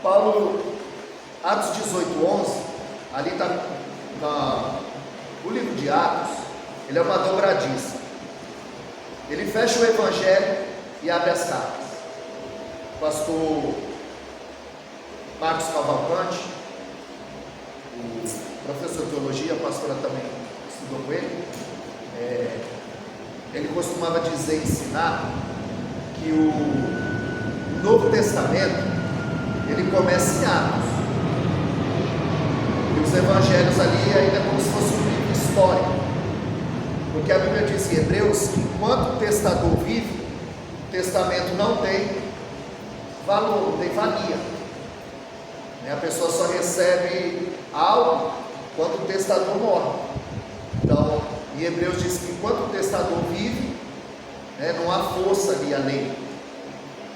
Paulo, Atos 18:11, ali está o livro de Atos, ele é uma dobradiça. Ele fecha o evangelho e abre as cartas. O pastor Marcos Cavalcante, o professor de teologia, a pastora também estudou com ele, ele costumava dizer, ensinar, que o Novo Testamento, ele começa em Atos, e os evangelhos ali ainda é como se fosse um livro histórico, Porque a Bíblia diz em Hebreus que enquanto o testador vive, o testamento não tem valor, não tem valia. A pessoa só recebe algo quando o testador morre. Então, em Hebreus diz que enquanto o testador vive, não há força ali a lei.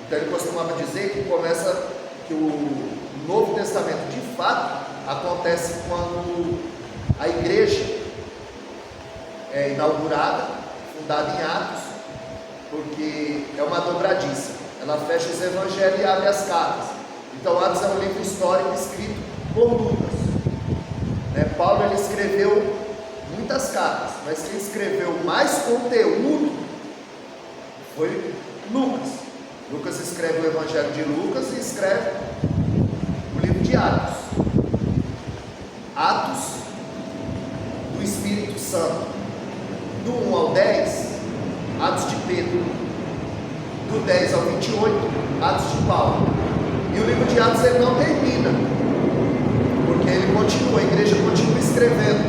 Então ele costumava dizer que o Novo Testamento de fato acontece quando a igreja é inaugurada, fundada em Atos, porque é uma dobradiça. Ela fecha os evangelhos e abre as cartas. Então Atos é um livro histórico escrito por Lucas. Paulo ele escreveu muitas cartas, mas quem escreveu mais conteúdo foi Lucas. Lucas escreve o Evangelho de Lucas e escreve o livro de Atos. Atos do Espírito Santo. Do 1 ao 10, Atos de Pedro. Do 10 ao 28, Atos de Paulo. E o livro de Atos ele não termina, porque ele continua, a igreja continua escrevendo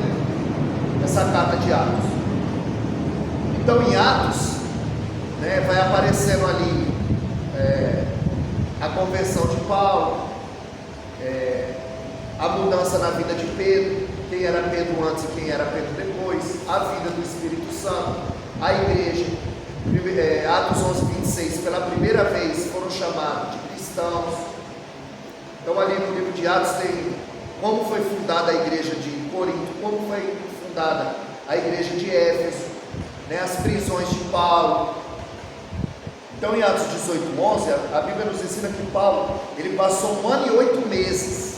essa carta de Atos. Então em Atos, vai aparecendo ali a conversão de Paulo, a mudança na vida de Pedro, quem era Pedro antes e quem era Pedro depois, a vida do Espírito Santo, a igreja. Atos 11:26, pela primeira vez foram chamados de cristãos. Então ali no livro de Atos tem como foi fundada a igreja de Corinto, como foi fundada a igreja de Éfeso, as prisões de Paulo. Então em Atos 18:11, a Bíblia nos ensina que Paulo, ele passou 1 ano e 8 meses.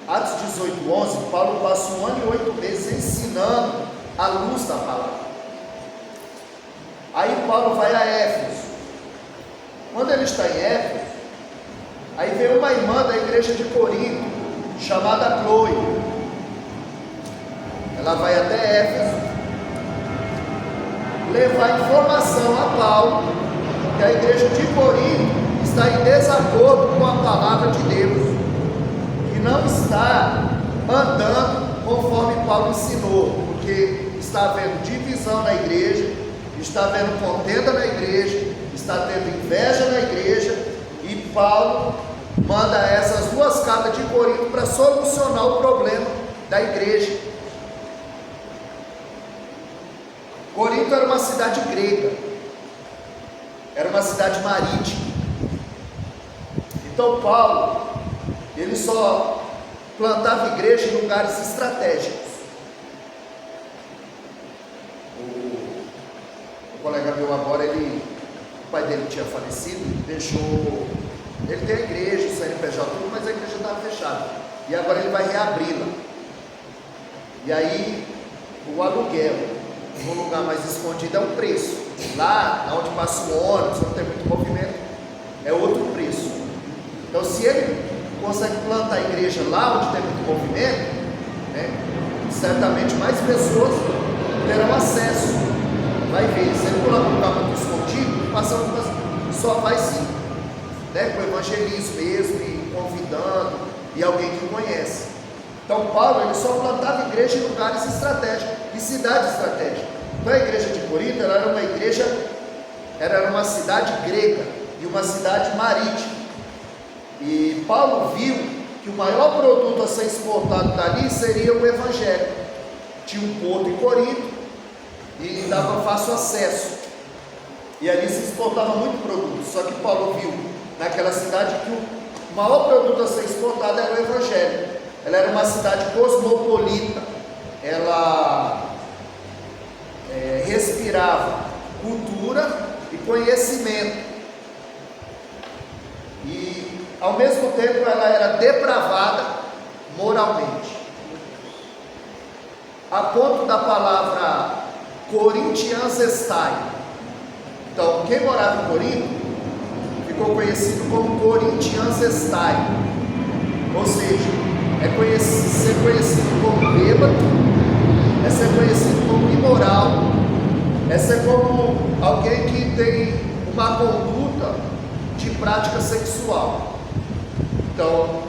Atos 18:11, Paulo passa 1 ano e 8 meses ensinando a luz da palavra. Aí Paulo vai a Éfeso. Quando ele está em Éfeso, aí veio uma irmã da igreja de Corinto, chamada Chloe. Ela vai até Éfeso, levar informação a Paulo, que a igreja de Corinto está em desacordo com a palavra de Deus, e não está andando conforme Paulo ensinou, porque está havendo divisão na igreja, está havendo contenda na igreja, está tendo inveja na igreja, e Paulo manda essas duas cartas de Corinto para solucionar o problema da igreja. Corinto era uma cidade grega, era uma cidade marítima. Então Paulo, ele só plantava igreja em lugares estratégicos. O colega meu agora, o pai dele tinha falecido, ele tem a igreja, o CNPJ, tudo, mas a igreja estava fechada, e agora ele vai reabri-la. E aí o aluguel num lugar mais escondido é um preço. Lá onde passa o ônibus, não tem muito movimento, é outro preço. Então se ele consegue plantar a igreja lá onde tem muito movimento, certamente mais pessoas terão acesso. Vai ver, se ele colocar um lugar muito escondido, só vai sim, com evangelismo mesmo, e convidando, e alguém que conhece. Então Paulo, ele só plantava igreja em lugares estratégicos, em cidades estratégicas. Então a igreja de Corinto, ela era uma cidade grega, e uma cidade marítima. E Paulo viu que o maior produto a ser exportado dali seria o evangelho. Tinha um porto em Corinto, e dava fácil acesso, e ali se exportava muito produto. Só que Paulo viu naquela cidade que o maior produto a ser exportado era o evangelho. Ela era uma cidade cosmopolita, ela respirava cultura e conhecimento, e ao mesmo tempo ela era depravada moralmente, a ponto da palavra Corinthiansestai. Então, quem morava em Corinto ficou conhecido como Corinthiansestai, ou seja, ser conhecido como bêbado, é ser conhecido como imoral, é ser como alguém que tem uma conduta de prática sexual. Então,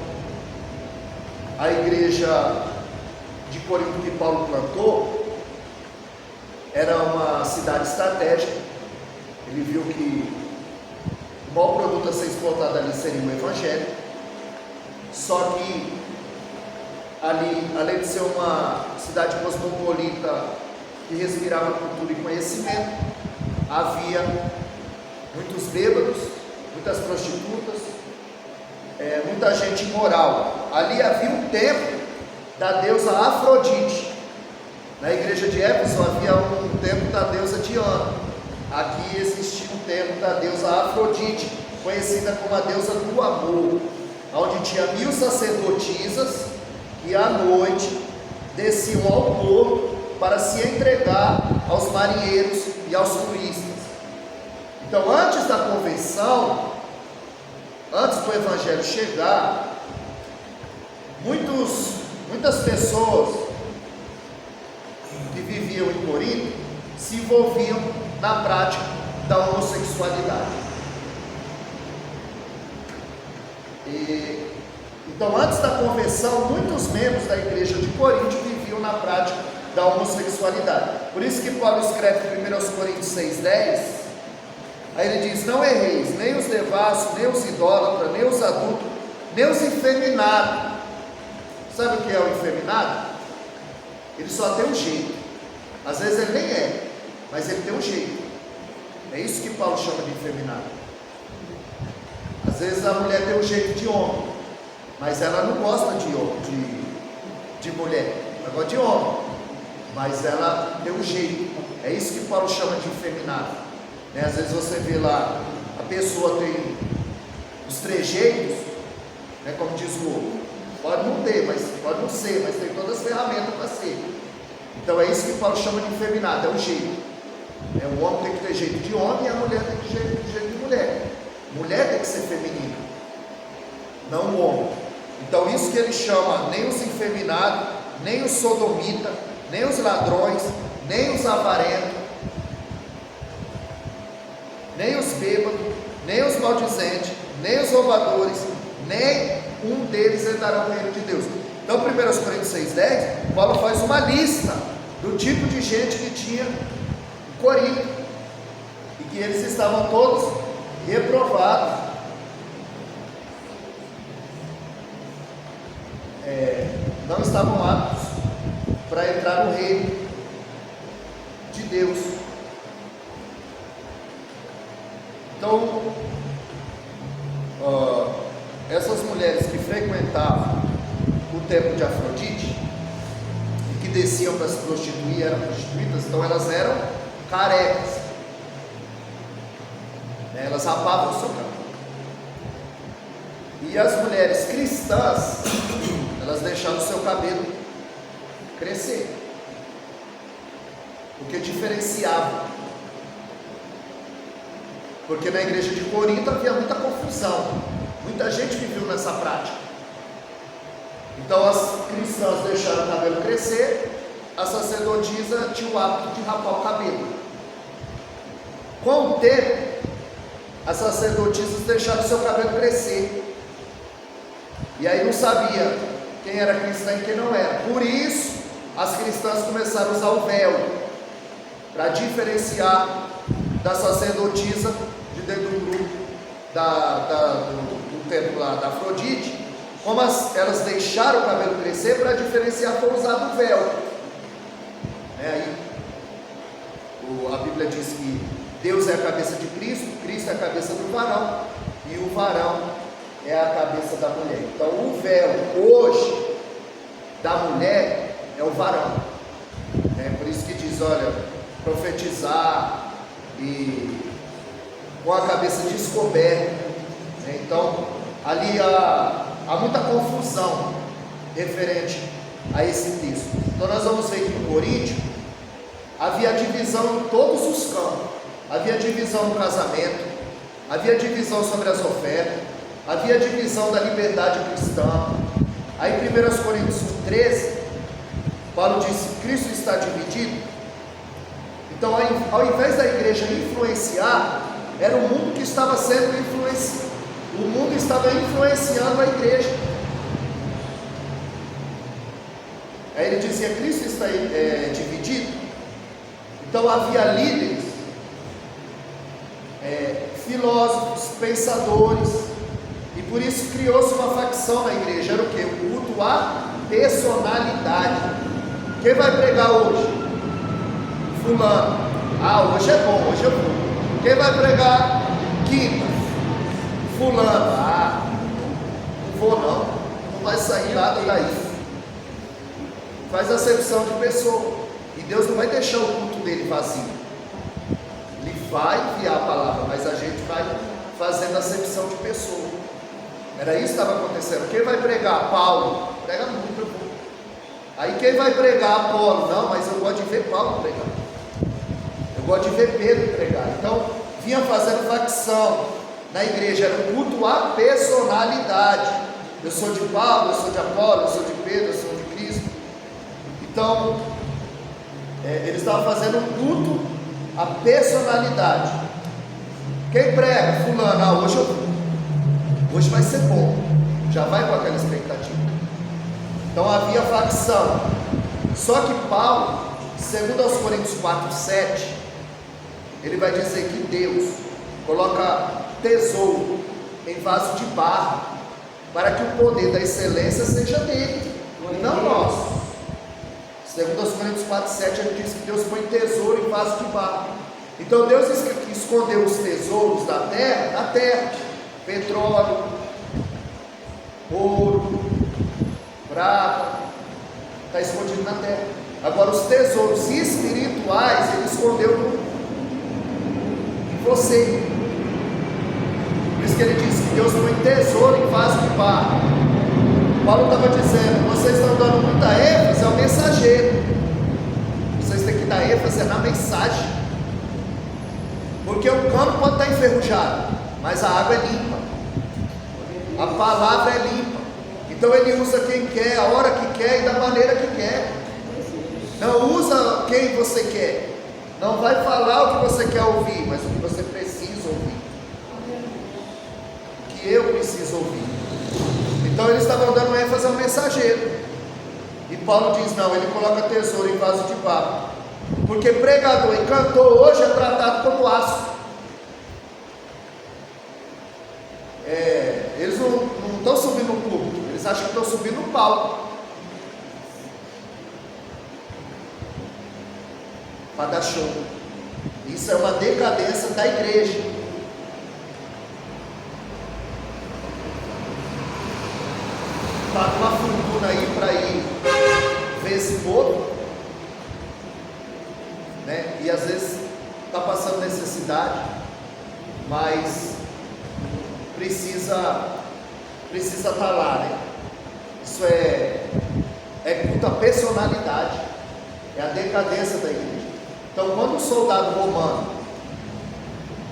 a igreja de Corinto que Paulo plantou, era uma cidade estratégica. Ele viu que o maior produto a ser explotado ali seria o Evangelho. Só que ali, além de ser uma cidade cosmopolita que respirava cultura e conhecimento, havia muitos bêbados, muitas prostitutas, muita gente imoral. Ali havia um templo da deusa Afrodite. Na igreja de Éfeso havia um templo da deusa Diana. Aqui existia um templo da deusa Afrodite, conhecida como a deusa do amor, onde tinha 1000 sacerdotisas que à noite desciam ao porto para se entregar aos marinheiros e aos turistas. Então, antes da conversão, antes do evangelho chegar, muitas pessoas que viviam em Corinto se envolviam na prática da homossexualidade. Então, antes da conversão, muitos membros da igreja de Corinto viviam na prática da homossexualidade. Por isso que Paulo escreve em 1 Coríntios 6,10, aí ele diz: não erreis, nem os devassos, nem os idólatras, nem os adultos, nem os efeminados. Sabe o que é o efeminado? Ele só tem um jeito. Às vezes ele nem é, mas ele tem um jeito. É isso que Paulo chama de efeminado. Às vezes a mulher tem um jeito de homem, mas ela não gosta de mulher, ela gosta de homem, mas ela tem um jeito. É isso que Paulo chama de efeminado. Às vezes você vê lá, a pessoa tem os trejeitos, como diz o outro, pode não ter, mas pode não ser, mas tem todas as ferramentas para ser. Então é isso que Paulo chama de efeminado, é o jeito. O homem tem que ter jeito de homem e a mulher tem que ter jeito de mulher. Mulher tem que ser feminina, não o homem. Então isso que ele chama nem os efeminados, nem os sodomitas, nem os ladrões, nem os avarentos, nem os bêbados, nem os maldizentes, nem os roubadores, nem um deles entrará no reino de Deus. Então 1 Coríntios 6,10, Paulo faz uma lista do tipo de gente que tinha em Corinto, e que eles estavam todos reprovados, não estavam aptos para entrar no reino de Deus. Então, essas mulheres que frequentavam o templo de Afrodite e que desciam para se prostituir, eram prostituídas, então elas eram carecas, elas rapavam o seu cabelo. E as mulheres cristãs, elas deixavam o seu cabelo crescer, porque diferenciava. Porque na igreja de Corinto havia muita confusão, muita gente viveu nessa prática. Então as cristãs deixaram o cabelo crescer, a sacerdotisa tinha o hábito de rapar o cabelo. Com o tempo, as sacerdotisas deixaram o seu cabelo crescer, e aí não sabia quem era cristã e quem não era. Por isso as cristãs começaram a usar o véu, para diferenciar da sacerdotisa de dentro do grupo do templo lá da Afrodite. Como elas deixaram o cabelo crescer, para diferenciar foi usado o véu. Aí a Bíblia diz que Deus é a cabeça de Cristo, Cristo é a cabeça do varão, e o varão é a cabeça da mulher. Então o véu hoje da mulher é o varão. Por isso que diz, olha, profetizar e com a cabeça descoberta. Então ali há muita confusão referente a esse texto. Então nós vamos ver que em Coríntio havia divisão em todos os campos. Havia divisão no casamento, havia divisão sobre as ofertas, havia divisão da liberdade cristã. Aí em 1 Coríntios 1,13, Paulo disse: Cristo está dividido. Então ao invés da igreja influenciar, era o mundo que estava sendo influenciado. O mundo estava influenciando a igreja. Aí ele dizia: Cristo está dividido. Então havia líderes, filósofos, pensadores, e por isso criou-se uma facção na igreja. Era o que? O culto à personalidade. Quem vai pregar hoje? Fulano. Hoje é bom, hoje eu vou. Quem vai pregar quinta? Fulano. Não vou não. Não vai sair nada daí. Faz acepção de pessoa. E Deus não vai deixar o culto dele vazio. Ele vai enviar a palavra, mas a gente vai fazendo acepção de pessoa. Era isso que estava acontecendo. Quem vai pregar? Paulo. Prega muito, eu vou. Aí quem vai pregar? Apolo. Não, mas eu gosto de ver Paulo pregar. Eu gosto de ver Pedro pregar. Então, vinha fazendo facção na igreja. Era um culto à personalidade. Eu sou de Paulo, eu sou de Apolo, eu sou de Pedro, eu sou de Cristo. Então, eles estavam fazendo um culto à personalidade. Quem prega? Fulano. Hoje eu vou. Hoje vai ser bom. Já vai com aquela expectativa. Então havia facção. Só que Paulo, segundo aos Coríntios 4:7, ele vai dizer que Deus coloca tesouro em vaso de barro, para que o poder da excelência seja dele, e não nosso. Segundo aos Coríntios 4:7, ele diz que Deus põe tesouro em vaso de barro. Então Deus escondeu os tesouros da terra, na terra. Petróleo, ouro, prata, está escondido na terra. Agora os tesouros espirituais ele escondeu em você. Por isso que ele diz que Deus põe tesouro em vaso de barro. Paulo estava dizendo: vocês estão dando muita ênfase ao mensageiro. Vocês têm que dar ênfase na mensagem. Porque o cano pode estar enferrujado, mas a água é limpa. A palavra é limpa. Então ele usa quem quer, a hora que quer e da maneira que quer. Não usa quem você quer. Não vai falar o que você quer ouvir, mas o que você precisa ouvir. O que eu preciso ouvir. Então eles estavam dando ênfase ao mensageiro. E Paulo diz: não, ele coloca tesouro em vaso de barro. Porque pregador e cantor hoje é tratado como aço. Eles não estão subindo no púlpito, eles acham que estão subindo no palco para dar show. Isso é uma decadência da igreja. Está numa fortuna aí para ir ver esse povo, né? E às vezes está passando necessidade, mas precisa estar lá, né? Isso é culto à personalidade, é a decadência da igreja. Então, quando o soldado romano,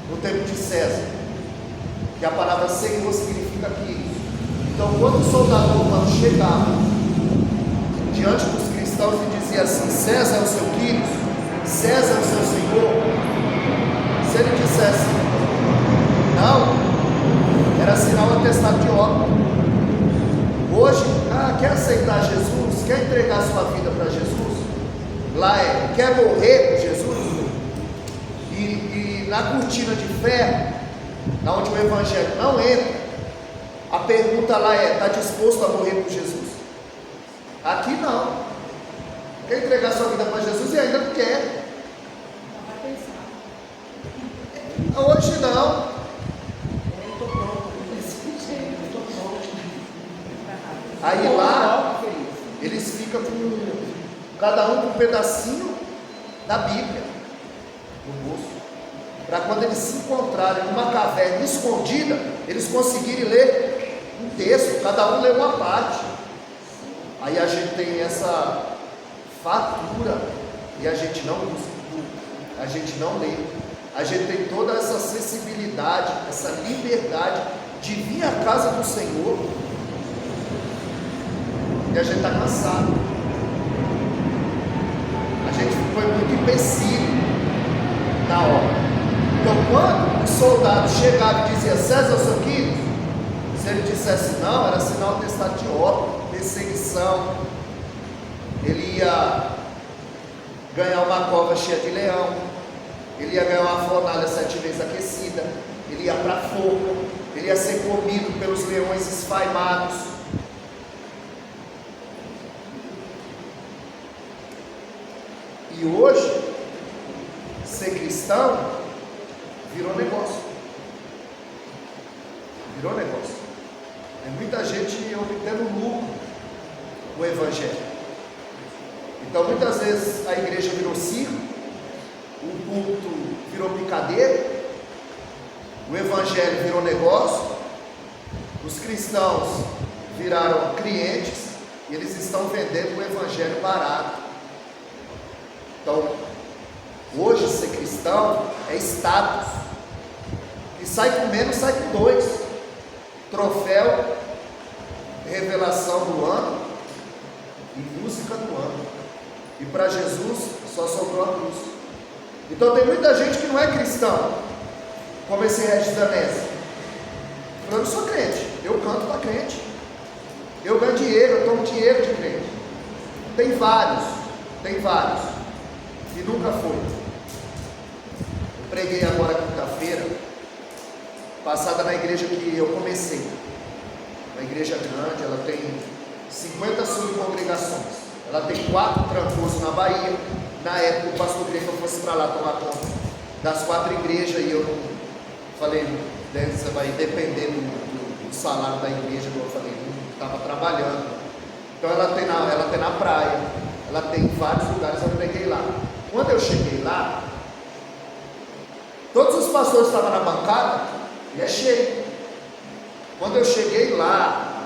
no tempo de César, que a palavra Senhor significa Quírios, então quando o soldado romano chegava diante dos cristãos e dizia assim: César é o seu Quírios, César é o seu Senhor, se ele dissesse não, era sinal atestado de óbito. Hoje, quer aceitar Jesus? Quer entregar sua vida para Jesus? Lá quer morrer por Jesus? E na cortina de ferro, na onde o evangelho não entra, a pergunta lá está disposto a morrer por Jesus? Aqui não. Quer entregar sua vida para Jesus e ainda não quer. Hoje não. Aí lá, eles ficam com cada um com um pedacinho da Bíblia no bolso, para quando eles se encontrarem numa caverna escondida, eles conseguirem ler um texto, cada um lê uma parte. Aí a gente tem essa fatura e a gente não usa, a gente não lê, a gente tem toda essa acessibilidade, essa liberdade de vir à casa do Senhor. E a gente está cansado. A gente foi muito empecilho na obra. Então, quando o soldado chegava e dizia: César, eu sou Quírios, se ele dissesse não, era sinal atestado de óbito, perseguição. Ele ia ganhar uma cova cheia de leão, ele ia ganhar uma fornalha 7 vezes aquecida, ele ia para a forca, ele ia ser comido pelos leões esfaimados. E hoje, ser cristão virou negócio. Virou negócio. Tem muita gente obtendo lucro com o evangelho. Então muitas vezes a igreja virou circo, o culto virou picadeiro, o evangelho virou negócio, os cristãos viraram clientes e eles estão vendendo o evangelho barato. Então, hoje ser cristão é status. E sai com menos, sai com 2. Troféu, revelação do ano e música do ano. E para Jesus só sobrou a cruz. Então tem muita gente que não é cristão, como esse Regis Danese. Eu não sou crente, eu canto para crente, eu ganho dinheiro, eu tomo dinheiro de crente. Tem vários, e nunca foi. Eu preguei agora quinta-feira passada na igreja que eu comecei, uma igreja grande, ela tem 50 subcongregações, ela tem 4 trancosos na Bahia. Na época o pastor queria que eu fosse para lá tomar conta das 4 igrejas, e eu não falei, você vai depender do salário da igreja, eu falei, não estava trabalhando. Então ela tem na praia, ela tem vários lugares, eu preguei lá. Quando eu cheguei lá, todos os pastores estavam na bancada e é cheio. Quando eu cheguei lá,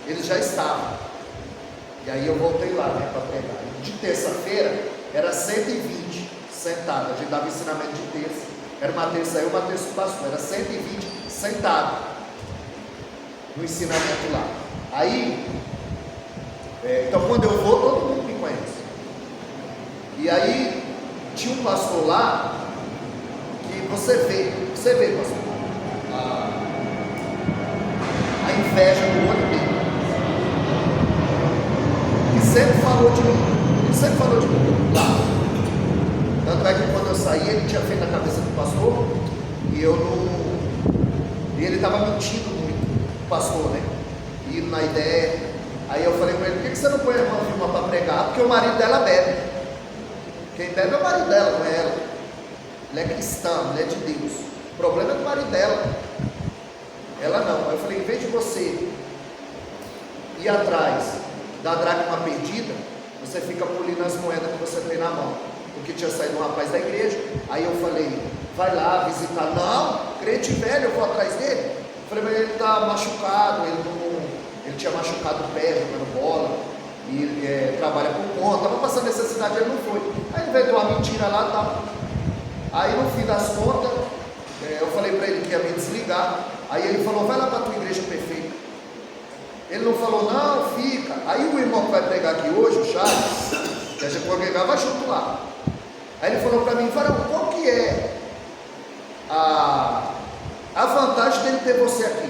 eles já estavam. E aí eu voltei lá, né, para pregar. De terça-feira era 120 sentados. A gente dava ensinamento de terça. Era uma terça eu, uma terça o pastor. Era 120 sentados no ensinamento lá. Aí, então quando eu vou, todo mundo me conhece. E aí tinha um pastor lá que você vê, pastor, a inveja do olho dele. Que sempre falou de mim, lá. Tanto é que quando eu saí, ele tinha feito a cabeça do pastor e eu não. E ele estava mentindo muito, o pastor, né? Indo na ideia. Aí eu falei para ele: por que você não põe a irmã Vilma para pregar? Porque o marido dela bebe. Quem bebe é o marido dela, não é ela. Ela é cristã, mulher de Deus. O problema é do marido dela. Ela não. Aí eu falei: em vez de você ir atrás da dracma perdida, você fica polindo as moedas que você tem na mão. Porque tinha saído um rapaz da igreja. Aí eu falei: vai lá visitar. Não, crente velho, eu vou atrás dele. Eu falei: mas ele está machucado, ele tinha machucado o pé jogando bola. E trabalha por conta, estava passando necessidade, ele não foi. Aí inventou uma mentira lá e tal. Aí no fim das contas, eu falei para ele que ia me desligar. Aí ele falou: vai lá para a tua igreja perfeita. Ele não falou: não, fica. Aí o irmão que vai pregar aqui hoje, o Charles, que a gente congregava junto lá. Aí ele falou para mim: Varão, qual que é a vantagem dele ter você aqui?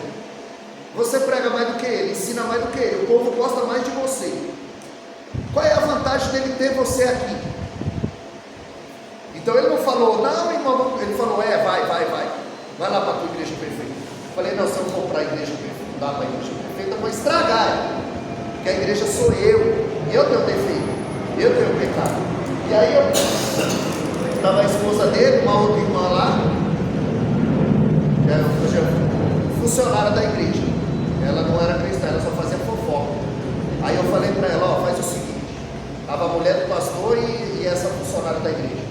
Você prega mais do que ele, ensina mais do que ele, o povo gosta mais de você. Qual é a vantagem dele ter você aqui? Então ele não falou: não, irmão, ele falou: vai lá para a tua igreja perfeita. Eu falei: não, se eu for para a igreja perfeita, lá para a igreja perfeita, eu vou estragar ela, porque a igreja sou eu tenho defeito, eu tenho pecado. E aí estava a esposa dele, uma outra irmã lá, que era funcionária da igreja. Ela não era cristã, ela só fazia fofoca. Aí eu falei para ela: ó, faz o seguinte, estava a mulher do pastor e essa funcionária da igreja,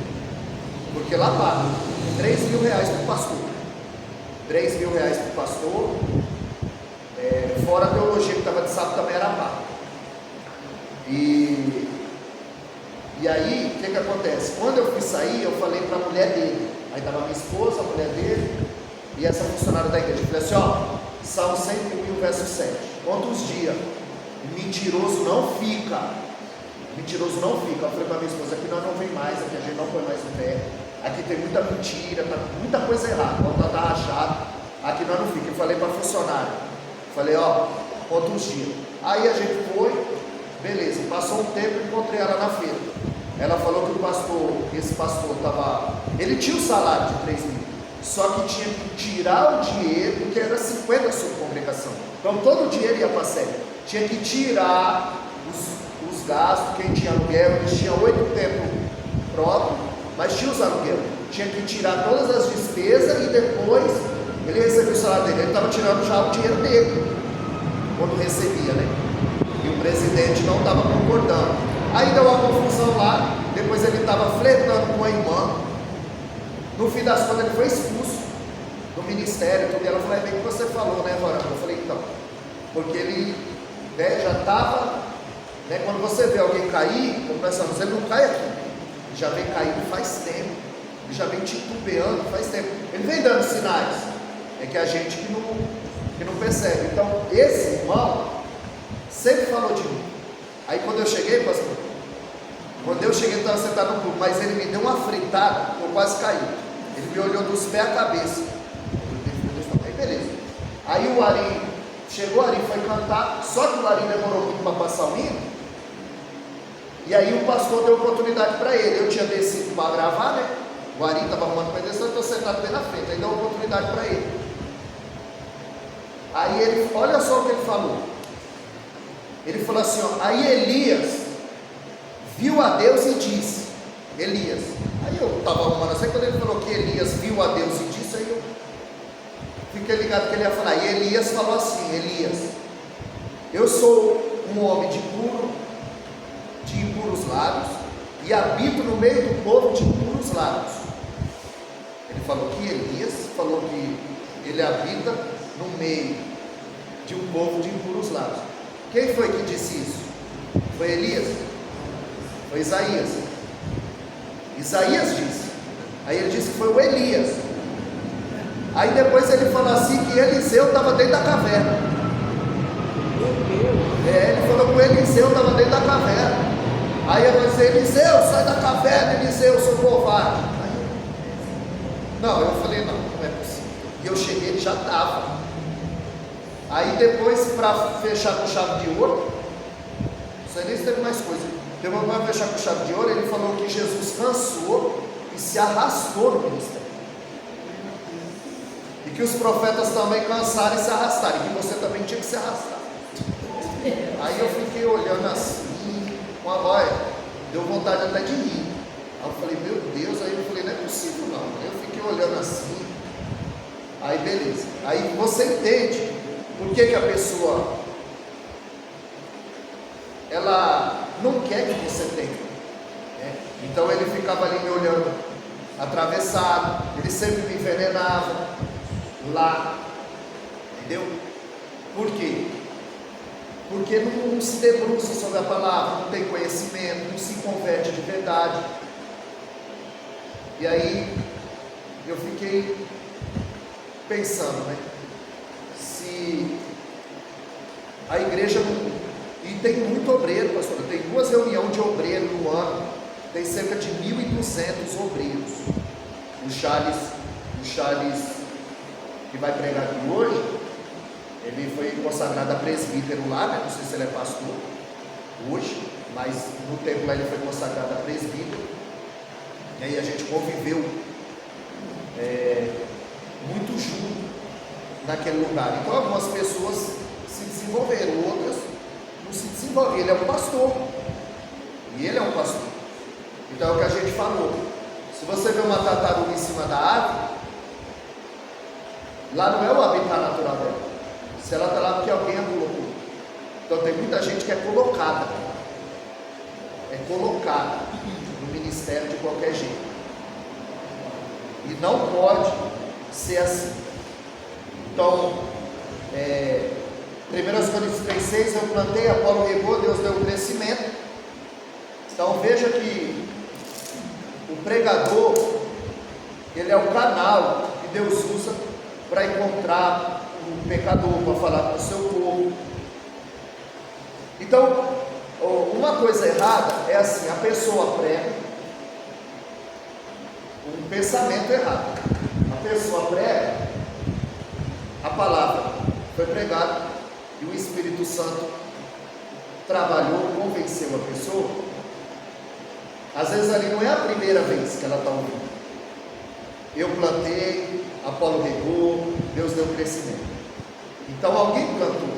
porque lá paga R$3.000 por pastor, R$3.000 por pastor, fora a teologia que estava de sábado também era paga. E aí, o que acontece? Quando eu fui sair, eu falei para a mulher dele, aí estava minha esposa, a mulher dele e essa funcionária da igreja. Eu falei assim: ó, Salmo 101, verso 7, conta os dias, mentiroso não fica. Mentiroso não fica. Eu falei para minha esposa: aqui nós não vem mais, aqui a gente não põe mais o pé, aqui tem muita mentira, tá muita coisa errada, quando está rachado, aqui nós não fica. Eu falei para a funcionária, falei: ó, conta os dias. Aí a gente foi, beleza, passou um tempo, encontrei ela na feira. ela falou que esse pastor ele tinha o salário de 3 mil, só que tinha que tirar o dinheiro, porque era 50 sua congregação, então todo o dinheiro ia para a sede, tinha que tirar os gastos, quem tinha aluguel, eles tinham 8 templos próprios, mas tinha os aluguel, tinha que tirar todas as despesas e depois ele recebia o salário dele, ele estava tirando já o dinheiro dele, quando recebia, né? E o presidente não estava concordando. Aí deu uma confusão lá, depois ele estava flertando com a irmã, no fim das contas ele foi expulso do ministério, tudo, e ela falou, é bem o que você falou, né, Varão? Eu falei, então, porque ele já estava, né, quando você vê alguém cair, como nós falamos, ele não cai aqui, ele já vem caindo faz tempo, ele já vem titubeando faz tempo, ele vem dando sinais, é que a gente que não percebe. Então, esse irmão sempre falou de mim. Aí quando eu cheguei, pastor, ele estava sentado no público, mas ele me deu uma fritada, eu quase caí. Ele me olhou dos pés à cabeça. Aí beleza. Aí o Ari, chegou, o Ari foi cantar, só que o Ari demorou muito para passar o hino. E aí o pastor deu oportunidade para ele. Eu tinha descido para gravar, né? O Ari estava arrumando para descer, eu estou sentado bem na frente. Aí deu oportunidade para ele. Aí ele, olha só o que ele falou. Ele falou assim, ó, aí Elias viu a Deus e disse, Elias, aí eu estava arrumando assim, quando ele falou que Elias viu a Deus e disse, aí eu fiquei ligado que ele ia falar, e Elias falou assim, Elias, eu sou um homem de impuros lábios, e habito no meio do povo de impuros lábios. Ele falou que Elias falou que ele habita no meio de um povo de impuros lábios. Quem foi que disse isso? Foi Elias? Foi Isaías? Isaías disse. Aí ele disse que foi o Elias. Aí depois ele falou assim que Eliseu estava dentro da caverna. Ele falou que o Eliseu estava dentro da caverna. Aí eu disse, Eliseu, sai da caverna, Eliseu, seu covarde. Não, eu falei, não é possível. E eu cheguei, ele já estava. Aí depois, para fechar com chave de ouro, não sei nem se teve mais coisa, depois para fechar com chave de ouro, ele falou que Jesus cansou e se arrastou no ministério. E que os profetas também cansaram e se arrastaram, e que você também tinha que se arrastar. Aí eu fiquei olhando assim, com a voz, deu vontade até de rir. Aí eu falei, meu Deus, aí eu falei, não é possível não. Aí eu fiquei olhando assim, aí beleza. Aí você entende por que a pessoa, ela não quer que você tenha, né? Então ele ficava ali me olhando atravessado, ele sempre me envenenava lá, entendeu? Por quê? Porque não se debruça sobre a palavra, não tem conhecimento, não se converte de verdade. E aí eu fiquei pensando, né? Se a igreja não... E tem muito obreiro, pastor, tem 2 reuniões de obreiro no ano, tem cerca de 1.200 obreiros. O Charles que vai pregar aqui hoje, ele foi consagrado a presbítero lá, né? Não sei se ele é pastor hoje, mas no tempo lá ele foi consagrado a presbítero. E aí a gente conviveu muito junto naquele lugar. Então algumas pessoas se desenvolveram, outras não se desenvolveram. Ele é um pastor, e ele é um pastor. Então é o que a gente falou. Se você vê uma tartaruga em cima da árvore, lá não é o habitat natural dela. Se ela está lá porque alguém a colocou. Então tem muita gente que é colocada no ministério de qualquer jeito, e não pode ser assim. Então 1 Coríntios 3,6, eu plantei, Apolo regou, Deus deu o crescimento. Então veja que o pregador, ele é o canal que Deus usa para encontrar o pecador, para falar com o seu povo. Então, uma coisa errada é assim, a pessoa prega um pensamento errado. A pessoa prega, a palavra foi pregada e o Espírito Santo trabalhou, convenceu a pessoa, Às vezes ali não é a primeira vez que ela está ouvindo. Eu plantei, Apolo regou, Deus deu crescimento. Então alguém plantou.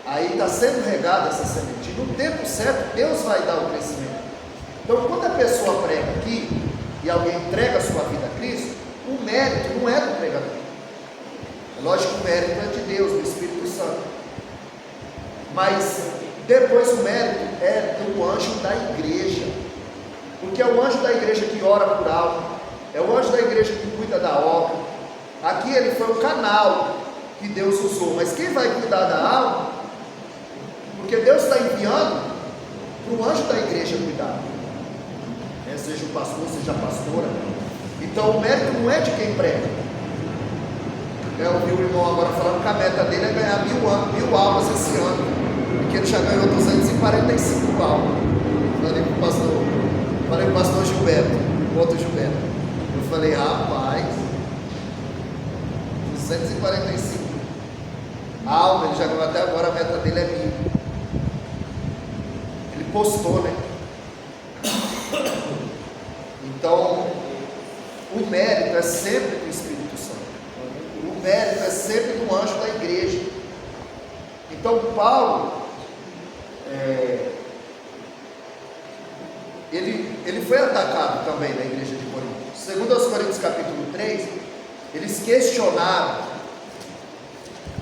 Aí está sendo regada essa semente. E no tempo certo, Deus vai dar o crescimento. Então quando a pessoa prega aqui, e alguém entrega a sua vida a Cristo, o mérito não é do pregador. É lógico que o mérito é de Deus, do Espírito Santo. Mas depois o mérito é do anjo da igreja. Porque é o anjo da igreja que ora por algo, é o anjo da igreja que cuida da obra. Aqui ele foi o canal que Deus usou, mas quem vai cuidar da alma? Porque Deus está enviando para o anjo da igreja cuidar, seja o pastor, seja a pastora. Então o mérito não é de quem prega. Eu ouvi o irmão agora falando que a meta dele é ganhar 1000 almas esse ano, porque ele já ganhou 245 almas. Falei com o pastor Gilberto, outro Gilberto. Eu falei, rapaz, 245 almas, ele já ganhou até agora, a meta dele é 1000. Ele postou, né? Então, o mérito é sempre do Espírito Santo. O mérito é sempre do anjo da igreja. Então, Paulo, ele foi atacado também na igreja de Corinto. Segundo aos Coríntios capítulo 3, eles questionaram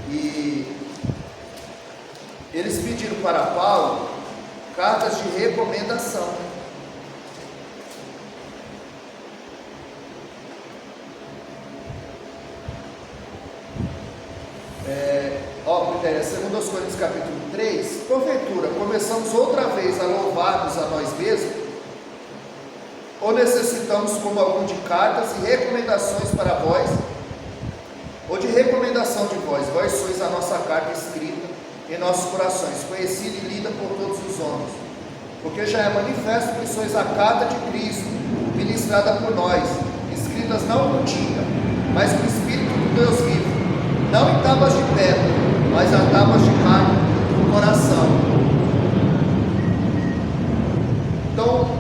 e eles pediram para Paulo cartas de recomendação. Segundo aos Coríntios capítulo 3, porventura começamos outra vez a louvar-nos a nós mesmos, ou necessitamos como algum de cartas e recomendações para vós, ou de recomendação de vós? Vós sois a nossa carta escrita em nossos corações, conhecida e lida por todos os homens, porque já é manifesto que sois a carta de Cristo, ministrada por nós, escritas não com tinta, mas com o Espírito do Deus vivo, não em tábuas de pedra, mas em tábuas de carne no coração. Então,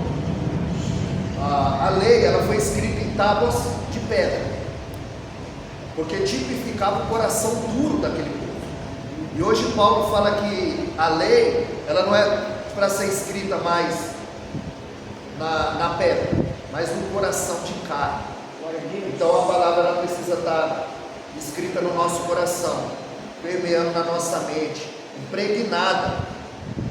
a lei ela foi escrita em tábuas de pedra, porque tipificava o coração duro daquele povo. E hoje Paulo fala que a lei ela não é para ser escrita mais na pedra, mas no coração de carne. Então a palavra ela precisa estar escrita no nosso coração, permeando na nossa mente, impregnada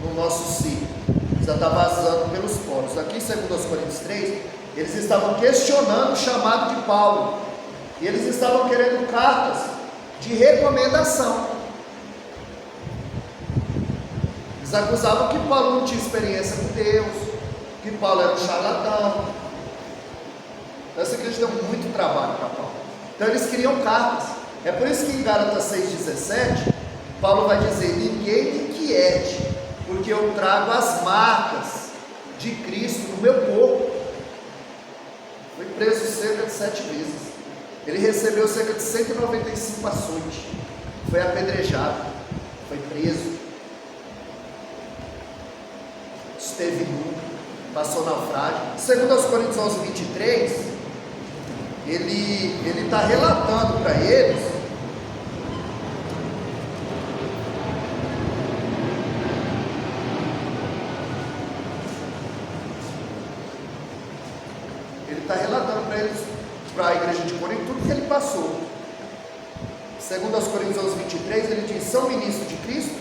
no nosso si, precisa estar vazando pelos poros. Aqui em 2 Coríntios 3, eles estavam questionando o chamado de Paulo, e eles estavam querendo cartas de recomendação. Eles acusavam que Paulo não tinha experiência com Deus, que Paulo era um charlatão. Essa igreja deu muito trabalho para Paulo. Então eles queriam cartas. É por isso que em Gálatas 6,17, Paulo vai dizer: ninguém me inquiete, porque eu trago as marcas de Cristo no meu corpo. Foi preso cerca de 7 vezes. Ele recebeu cerca de 195 açoites. Foi apedrejado. Foi preso. Esteve nu. Passou naufrágio. Segundo aos Coríntios 11:23, ele está relatando para eles para a igreja de Corinto tudo que ele passou. Segundo aos Coríntios 11:23, ele diz: são ministros de Cristo,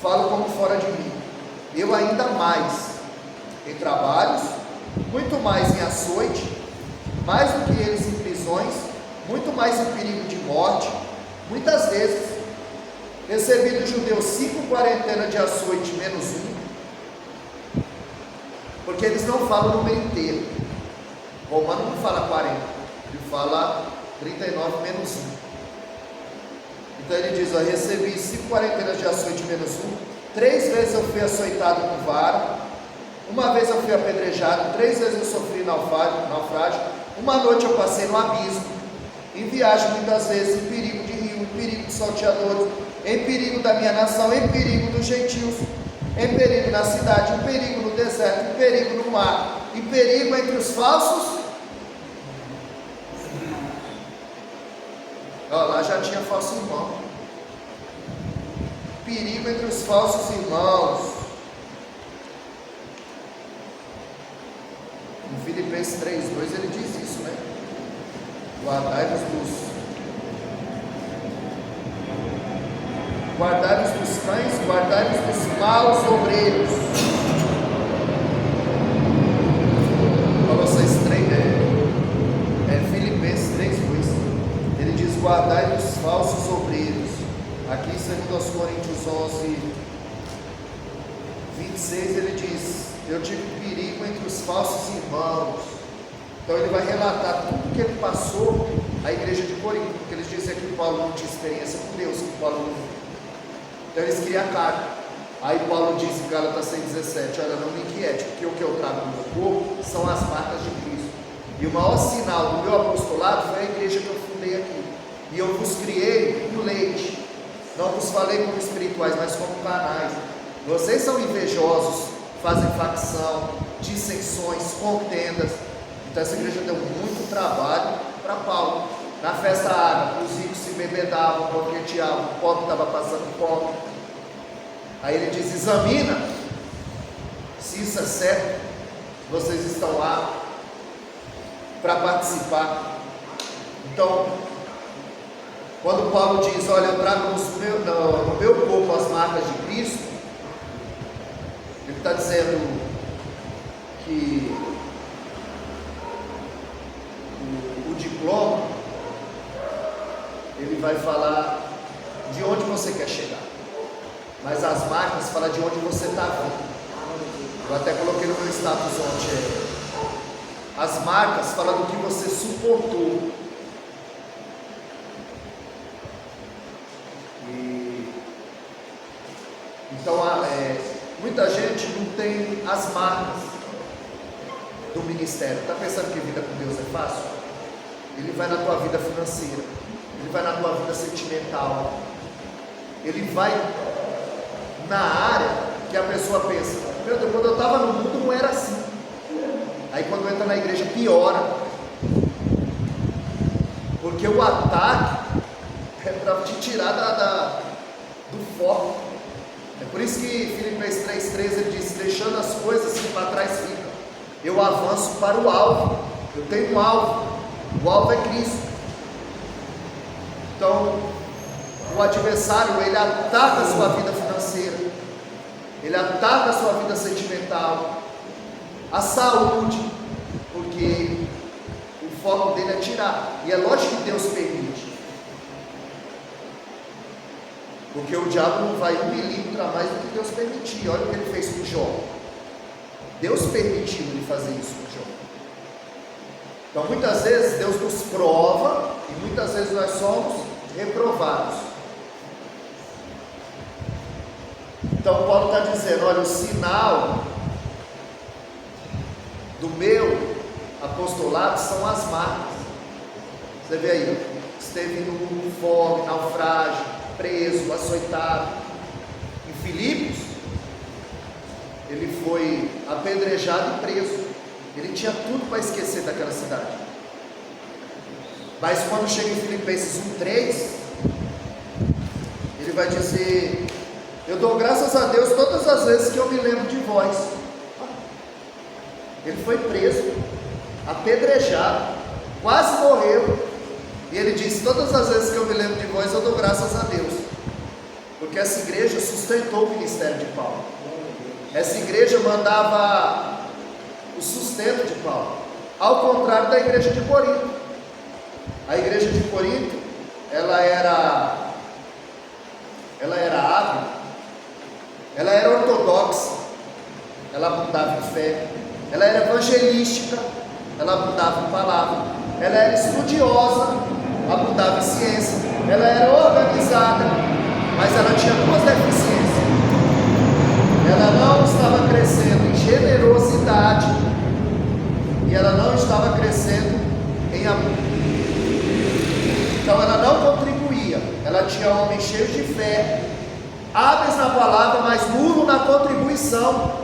falo como fora de mim, eu ainda mais em trabalhos, muito mais em açoite, mais do que eles em prisões, muito mais em perigo de morte, muitas vezes recebi dos judeus 5 quarentenas de açoite menos 1, porque eles não falam o número inteiro. Romano não fala 40, ele fala 39 menos 1. Então ele diz: eu recebi 5 quarentenas de açoite menos 1, 3 vezes eu fui açoitado com vara, uma vez eu fui apedrejado, 3 vezes eu sofri naufrágio, uma noite eu passei no abismo, em viagem muitas vezes, em perigo de rio, em perigo de salteadores, em perigo da minha nação, em perigo dos gentios, em perigo na cidade, em perigo no deserto, em perigo no mar, em perigo entre os falsos. Ó, lá já tinha falso irmão. Perigo entre os falsos irmãos. Em Filipenses 3:2 ele diz isso, né? Guardai-vos dos cães, guardai-vos dos maus obreiros. Colossenses 3, Filipenses 3:2. Ele diz: guardai dos falsos obreiros. Aqui em 2 Coríntios 11:26 ele diz: eu tive perigo entre os falsos irmãos. Então ele vai relatar tudo que ele passou à igreja de Corinto, porque eles dizem que Paulo não tinha experiência com Deus, que Paulo não. Então eles criam a carta. Aí Paulo diz em Gálatas 6:17: olha, não me inquiete, porque o que eu trago no meu corpo são as marcas de Cristo. E o maior sinal do meu apostolado foi a igreja que eu fundei aqui. E eu vos criei no leite. Não vos falei como espirituais, mas como canais. Vocês são invejosos, fazem facção, dissensões, contendas. Então essa igreja deu muito trabalho para Paulo. Na festa árabe, os ricos se bebedavam, banqueteavam, o pobre estava passando fome. Aí ele diz: examina se isso é certo. Vocês estão lá para participar. Então, quando Paulo diz: olha, eu trago no meu corpo as marcas de Cristo, ele está dizendo que o diploma, ele vai falar de onde você quer chegar, mas as marcas falam de onde você está vindo. Eu até coloquei no meu status ontem. As marcas falam do que você suportou. Então, muita gente não tem as marcas do ministério. Está pensando que vida com Deus é fácil? Ele vai na tua vida financeira, ele vai na tua vida sentimental, ele vai na área que a pessoa pensa: meu Deus, quando eu estava no mundo não era assim. Aí quando entra na igreja piora, porque o ataque é para te tirar do foco. É por isso que Filipenses 3:13 ele diz: deixando as coisas que para trás ficam, eu avanço para o alvo. Eu tenho um alvo, o alvo é Cristo. Então o adversário, ele ataca a sua vida financeira, ele ataca a sua vida sentimental, a saúde, porque o foco dele é tirar. E é lógico que Deus permite, porque o diabo não vai 1 milímetro a mais do que Deus permitir. Olha o que ele fez com Jó. Deus permitiu ele fazer isso com Jó. Então muitas vezes Deus nos prova, e muitas vezes nós somos reprovados. Então Paulo está dizendo: olha, o sinal do meu apostolado são as marcas. Você vê aí, esteve no fome, naufrágio, preso, açoitado. Em Filipos, ele foi apedrejado e preso. Ele tinha tudo para esquecer daquela cidade. Mas quando chega em Filipenses 1:3, ele vai dizer: eu dou graças a Deus todas as vezes que eu me lembro de vós. Ele foi preso, apedrejado, quase morreu, e ele disse: todas as vezes que eu me lembro de vós, eu dou graças a Deus, porque essa igreja sustentou o ministério de Paulo. Essa igreja mandava o sustento de Paulo, ao contrário da igreja de Corinto. A igreja de Corinto, ela era hábil, ela era ortodoxa, ela abundava em fé, ela era evangelística, ela abundava em palavra, ela era estudiosa, abundava em ciência, ela era organizada, mas ela tinha duas deficiências: ela não estava crescendo em generosidade e ela não estava crescendo em amor. Então ela não contribuía. Ela tinha homens cheios de fé, hábeis na palavra, mas nulo na contribuição.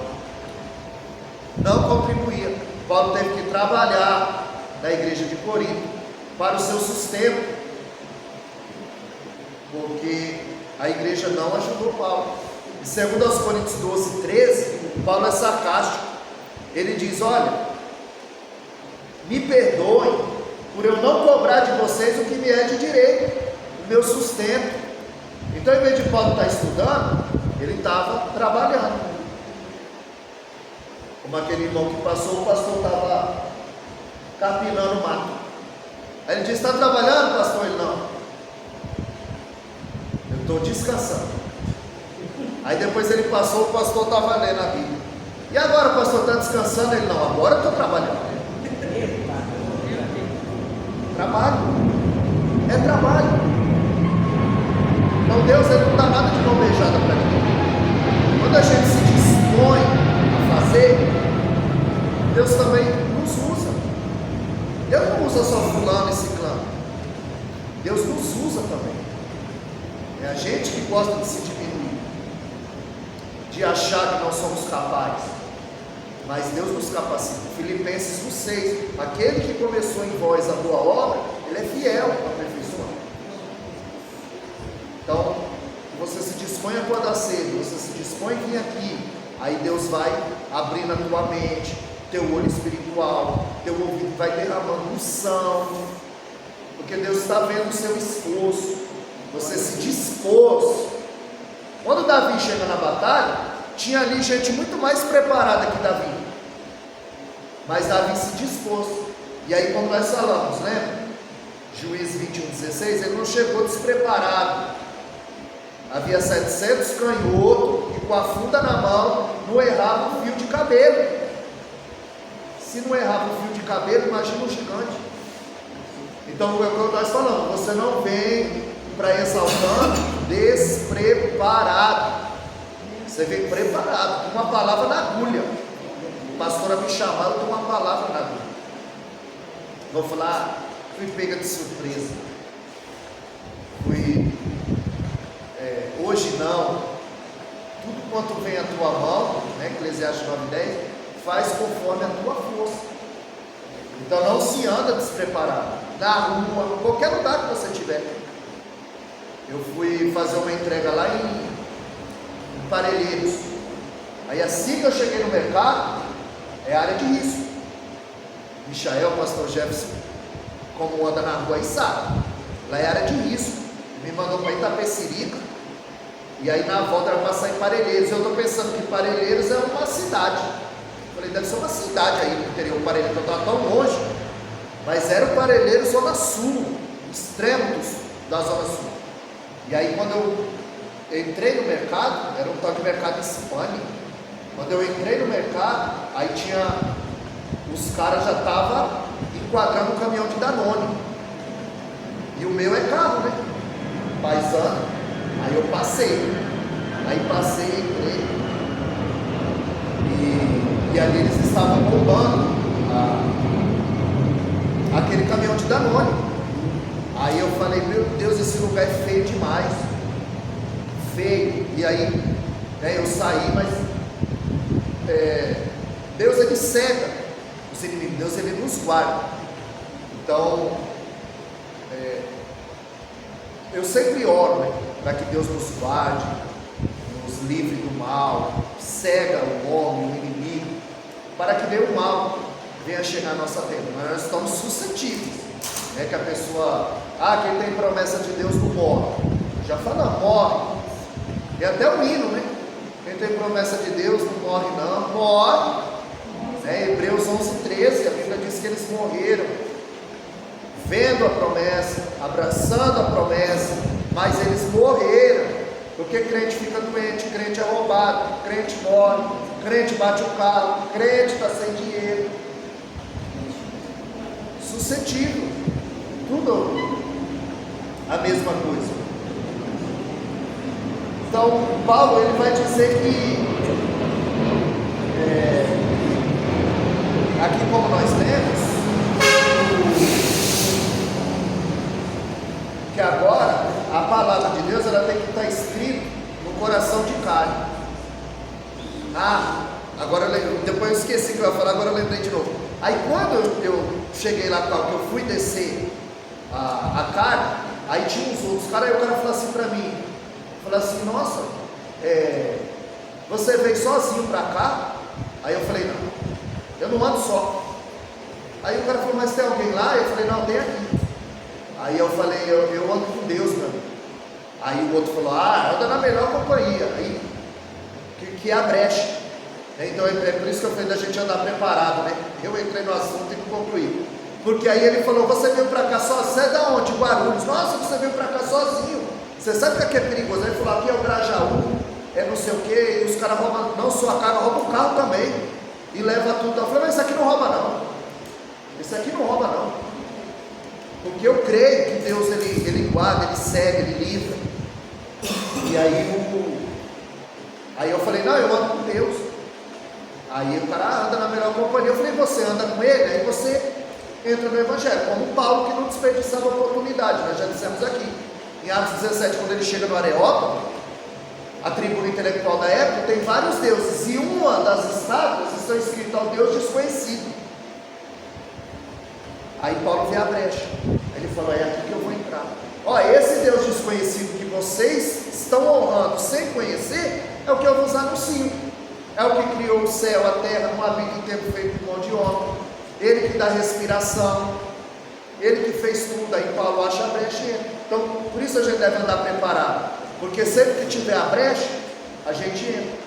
Não contribuía. Paulo teve que trabalhar na igreja de Corinto para o seu sustento, porque a igreja não ajudou Paulo. Em 2 Coríntios 12, 13, Paulo é sarcástico. Ele diz: olha, me perdoem por eu não cobrar de vocês o que me é de direito, o meu sustento. Então, em vez de Paulo estar estudando, ele estava trabalhando. Como aquele irmão que passou, o pastor estava capinando o mato. Aí ele disse: está trabalhando, pastor? Ele: não, eu estou descansando. Aí depois ele passou, o pastor estava lendo a Bíblia. E agora, o pastor está descansando? Ele: não, agora eu estou trabalhando. Trabalho, é trabalho. Então Deus, ele não dá nada de mão beijada para ninguém. Quando a gente se dispõe a fazer, Deus também nos usa. Deus não usa só fulano e ciclano, Deus nos usa também. É a gente que gosta de se diminuir, de achar que não somos capazes, mas Deus nos capacita. Filipenses 1,6: aquele que começou em vós a boa obra, ele é fiel para aperfeiçoar. Então, você se dispõe a acordar cedo, você se dispõe a vir aqui, aí Deus vai abrindo a tua mente, teu olho espiritual, teu ouvido vai derramando unção, porque Deus está vendo o seu esforço, você se dispôs. Quando Davi chega na batalha, tinha ali gente muito mais preparada que Davi, mas Davi se dispôs. E aí, como nós falamos, lembra? Juízes 21:16, ele não chegou despreparado. Havia 700 canhotos e com a funda na mão não errava um fio de cabelo. Se não errava um fio de cabelo, imagina um gigante. Então, é o que nós falamos: você não vem para exaltando despreparado, você vem preparado, com uma palavra na agulha. A pastora me chamou com uma palavra na agulha. Vou falar, fui pega de surpresa. Hoje não, tudo quanto vem à tua mão, né, Eclesiastes 9:10, faz conforme a tua força. Então não se anda despreparado, na rua, qualquer lugar que você estiver. Eu fui fazer uma entrega lá em Parelheiros. Aí assim que eu cheguei no mercado, é área de risco. Michael, pastor Jefferson, como anda na rua aí sabe, lá é área de risco. Me mandou para Itapecerica, e aí na volta era passar em Parelheiros. Eu estou pensando que Parelheiros é uma cidade. Falei, deve ser uma cidade aí no interior. Parelheiros não está tão longe, mas era o Parelheiros Zona Sul, extremo da Zona Sul. E aí quando eu entrei no mercado, era um tal de mercado hispânico. Quando eu entrei no mercado, aí tinha, os caras já estavam enquadrando o caminhão de Danone. E o meu é carro, né? Paisano. Aí eu passei, entrei, e ali eles estavam roubando aquele caminhão de Danone. Aí eu falei, meu Deus, esse lugar é feio demais, feio. E aí, né, eu saí, mas Deus, ele cega os inimigos, Deus, ele nos guarda. Então, eu sempre oro, né, para que Deus nos guarde, nos livre do mal, cega o homem, o inimigo, para que nenhum mal venha chegar à nossa vida. Mas nós estamos suscetíveis, né, que a pessoa, quem tem promessa de Deus não morre. Já fala, morre. E até o hino, né? Quem tem promessa de Deus não morre não, morre. Hebreus 11:13, a Bíblia diz que eles morreram, vendo a promessa, abraçando a promessa, mas eles morreram, porque crente fica doente, crente é roubado, crente morre, crente bate o carro, crente está sem dinheiro, suscetível, tudo a mesma coisa. Então Paulo, ele vai dizer que aqui, como nós lemos, que agora a palavra de Deus, ela tem que estar escrita no coração de carne. Agora depois eu esqueci que eu ia falar, agora eu lembrei de novo. Aí quando eu cheguei lá, que eu fui descer a carne, aí tinha uns outros caras, aí o cara falou assim pra mim, falou assim, nossa, você veio sozinho pra cá? Aí eu falei, não, eu não ando só. Aí o cara falou, mas tem alguém lá? Eu falei, não, tem aqui. Aí eu falei, eu ando com Deus, meu amigo. Aí o outro falou, anda na melhor companhia, aí, que é a brecha. Então é por isso que eu falei da gente andar preparado, né? Eu entrei no assunto e concluí. Porque aí ele falou, você veio para cá sozinho? Você é da onde? Guarulhos. Nossa, você veio para cá sozinho. Você sabe que aqui é perigoso? Ele falou, aqui é o Grajaú, é não sei o que, e os caras roubam, não só a carga, roubam o carro também. E leva tudo. Eu falei, mas isso aqui não rouba não. Isso aqui não rouba não. Porque eu creio que Deus ele guarda, ele segue, ele livra. E aí eu falei, não, eu ando com Deus. Aí o cara anda na melhor companhia. Eu falei, você anda com ele, aí você entra no Evangelho, como Paulo, que não desperdiçava a oportunidade. Nós já dissemos aqui, em Atos 17, quando ele chega no Areópago, a tribuna intelectual da época, tem vários deuses, e uma das estátuas está escrita ao Deus desconhecido. Aí Paulo vê a brecha, ele falou, é aqui que eu vou entrar. Esse Deus desconhecido que vocês estão honrando sem conhecer, é o que eu vos anuncio. É o que criou o céu, a terra, não habita em tempo feito por mão de homem. Ele que dá respiração, ele que fez tudo. Aí Paulo acha a brecha e entra. Então, por isso a gente deve andar preparado, porque sempre que tiver a brecha, a gente entra.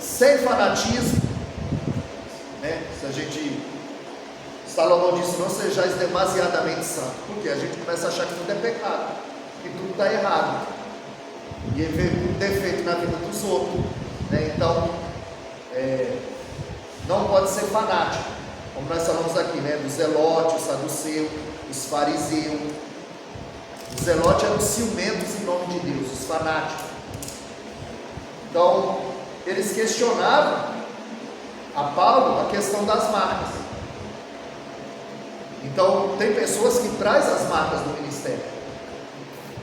Sem fanatismo, né? Se a gente, Salomão disse, não sejais demasiadamente santo, porque a gente começa a achar que tudo é pecado, que tudo está errado, e vê um defeito na vida dos outros, né? Então não pode ser fanático, como nós falamos aqui, né? Dos zelotes, os saduceus, os fariseus. Os zelotes eram ciumentos em nome de Deus, os fanáticos. Então eles questionavam a Paulo a questão das marcas. Então tem pessoas que trazem as marcas do ministério,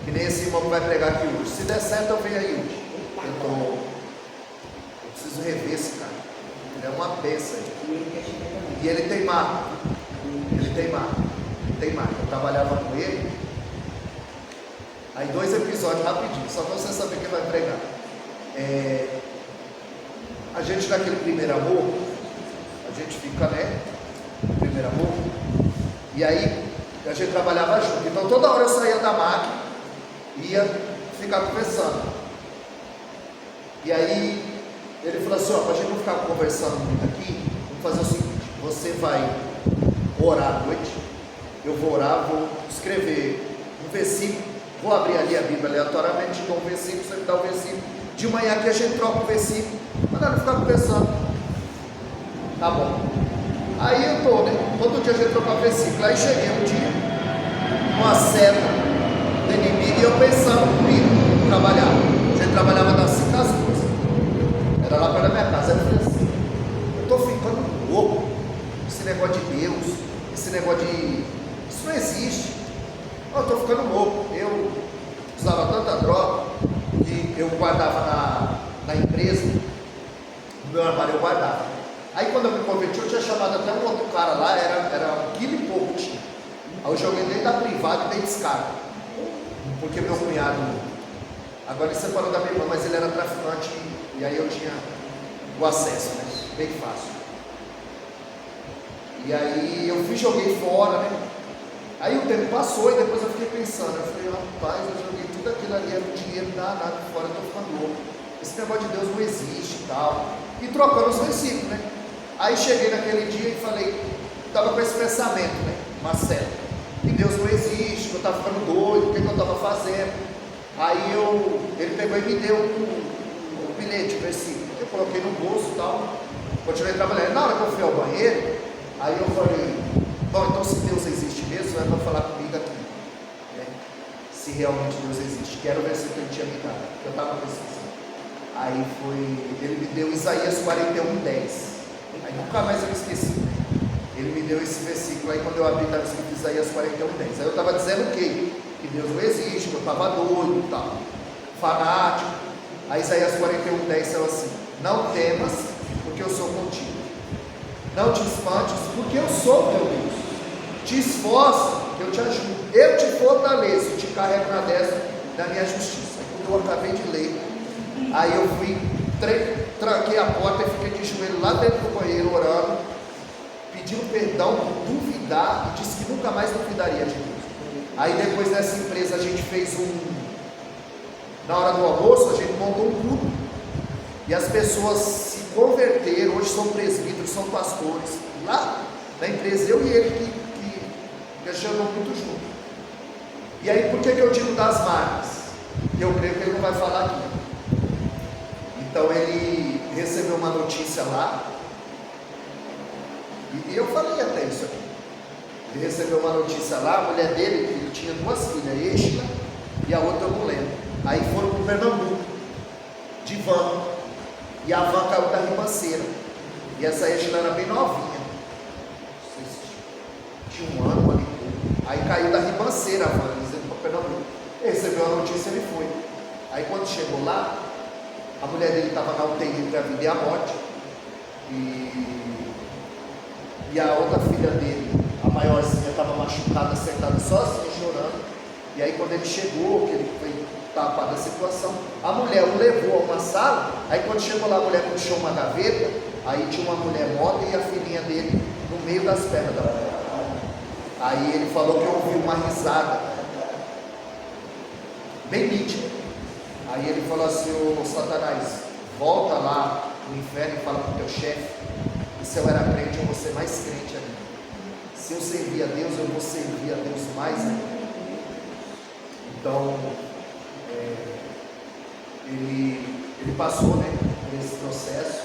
que nem esse irmão que vai pregar aqui hoje. Se der certo, eu venho aí hoje. Eu preciso rever esse cara. Ele é uma peça. E ele tem marca. Eu trabalhava com ele. Aí 2 episódios rapidinho, só para você saber quem vai pregar. A gente naquele primeiro amor, a gente fica, né? Primeiro amor. E aí a gente trabalhava junto. Então toda hora eu saía da máquina, ia ficar conversando. E aí ele falou assim, para a gente não ficar conversando muito aqui, vamos fazer o seguinte, você vai orar à noite, eu vou orar, vou escrever um versículo, vou abrir ali a Bíblia aleatoriamente, dou um versículo, você me dá um versículo, de manhã aqui a gente troca um versículo, para não ficar conversando. Tá bom. Aí eu tô, né? Todo dia a gente troca um versículo. Aí cheguei um dia, uma seta do inimigo, e eu pensando comigo, trabalhava. A gente trabalhava das 5 às 2. Era lá perto da minha casa. Aí eu falei assim, eu estou ficando louco. Esse negócio de Deus, esse negócio de... Isso não existe. Eu estou ficando louco. Eu usava tanta droga que eu guardava na empresa, no meu armário eu guardava. Aí quando eu me converti, eu tinha chamado até um outro cara lá, era 1,5 kg tinha. Aí eu joguei dentro da privada e dei descarga. Porque meu cunhado, agora ele separou da minha irmã, mas ele era traficante e aí eu tinha o acesso, né? Bem fácil. E aí eu joguei fora, né? Aí o tempo passou e depois eu fiquei pensando, eu falei, rapaz, eu joguei tudo aquilo ali, era um dinheiro danado fora, eu tô ficando louco. Esse negócio de Deus não existe e tal. E trocando os versículos, né? Aí cheguei naquele dia e falei, estava com esse pensamento, né? Marcelo, que Deus não existe, que eu estava ficando doido, o que eu estava fazendo. Aí ele pegou e me deu o bilhete, o versículo. Eu coloquei no bolso e tal, continuei trabalhando. Na hora que eu fui ao banheiro, aí eu falei, bom, então se Deus existe mesmo, vai falar comigo aqui, né? Se realmente Deus existe, que era o versículo que ele tinha me dado, que eu estava precisando. Aí ele me deu Isaías 41:10. Aí nunca mais eu esqueci. Ele me deu esse versículo, aí quando eu abri estava escrito Isaías 41:10. Aí eu estava dizendo o quê? Que Deus não existe, que eu estava doido e tal. fanático. Aí Isaías 41:10 fala assim: não temas, porque eu sou contigo. Não te espantes, porque eu sou teu Deus. Te esforça, que eu te ajudo. Eu te fortaleço e te carrego na destra da minha justiça. Aí, quando eu acabei de ler, aí eu fui, tranquei a porta e fiquei de joelho lá dentro do banheiro orando, pedindo perdão por duvidar, e disse que nunca mais duvidaria de Deus. Aí depois dessa empresa a gente fez na hora do almoço, a gente montou um culto, e as pessoas se converteram, hoje são presbíteros, são pastores, lá na empresa, eu e ele que andam muito junto. E aí por que eu digo das marcas? Eu creio que ele não vai falar aqui. Então ele recebeu uma notícia lá, e eu falei até isso aqui. Ele recebeu uma notícia lá, a mulher dele, ele tinha 2 filhas, Estela e a outra eu não lembro. Aí foram para o Pernambuco, de van, e a van caiu da ribanceira, e essa Estela era bem novinha, tinha 1 ano, 1 ano e pouco. Aí caiu da ribanceira a van, eles iam para o Pernambuco. Ele recebeu a notícia e ele foi. Aí quando chegou lá, a mulher dele estava na UTI entre a vida e a morte, e a outra filha dele, a maiorzinha, estava machucada, sentada sozinha, chorando. E aí quando ele chegou, que ele foi tapar da situação, a mulher o levou a uma sala. Aí quando chegou lá, a mulher puxou uma gaveta, aí tinha uma mulher morta e a filhinha dele no meio das pernas da mulher. Aí ele falou que ouviu uma risada bem nítida. Aí ele falou assim: ô Satanás, volta lá no inferno e fala para o teu chefe que se eu era crente eu vou ser mais crente ainda. Se eu servir a Deus, eu vou servir a Deus mais ainda. Então ele passou, né, por esse processo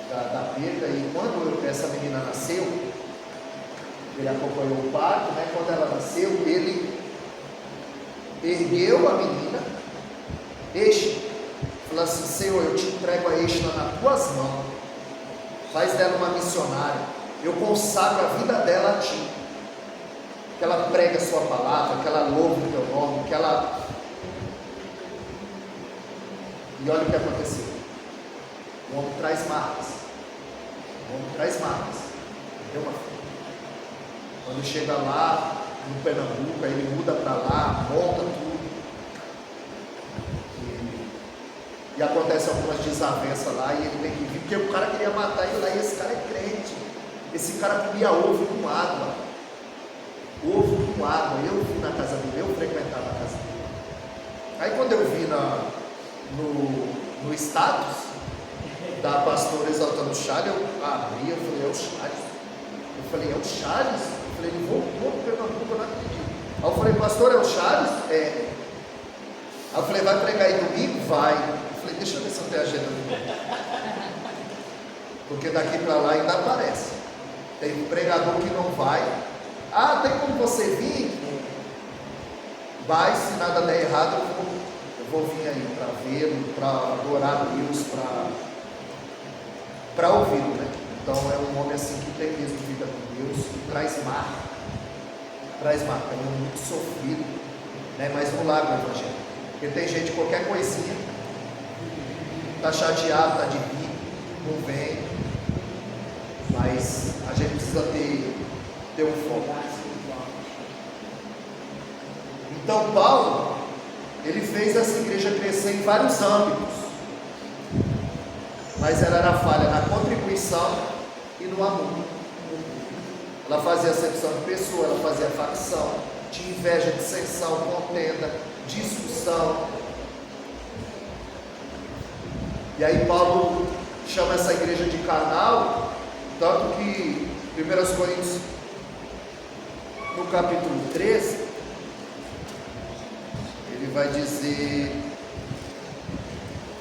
da perda. E quando essa menina nasceu, ele acompanhou o parto, né? Quando ela nasceu, ele ergueu a menina, falou assim: Senhor, eu te entrego a Estela nas tuas mãos, faz dela uma missionária, eu consagro a vida dela a ti, que ela pregue a sua palavra, que ela louve o teu nome, que ela... E olha o que aconteceu. O homem traz marcas. Entendeu, meu filho? Quando chega lá no Pernambuco, aí ele muda para lá, monta tudo. E acontece algumas desavenças lá, e ele tem que vir, porque o cara queria matar ele lá, e esse cara é crente. Esse cara comia ovo com água. Eu vi na casa dele, eu frequentava a casa dele. Aí quando eu vi no status da pastora exaltando o Charles, eu abri, eu falei: é o Charles. Eu falei: ele voltou para o Pernambuco, eu não acredito. Aí eu falei: pastor, é o Charles? É. Aí eu falei: vai pregar aí domingo? Vai. Eu falei: deixa eu ver se eu tenho agenda domingo, porque daqui para lá ainda aparece. Tem pregador que não vai. Ah, tem como você vir? Vai, se nada der errado, eu vou vir aí para vê-lo, para adorar a Deus, para ouvi-lo, né? Então é um homem assim que tem mesmo vida com Deus, que traz marca, é um homem muito sofrido, né? Mas no lado do evangelho, porque tem gente, qualquer coisinha, está chateado, está de bico, não vem, mas a gente precisa ter um foco. Então Paulo, ele fez essa igreja crescer em vários âmbitos, mas ela era falha na contribuição e no amor. Ela fazia acepção de pessoa, ela fazia facção, tinha inveja, dissensão, contenda, discussão. E aí Paulo chama essa igreja de carnal, tanto que 1 Coríntios, no capítulo 13, ele vai dizer: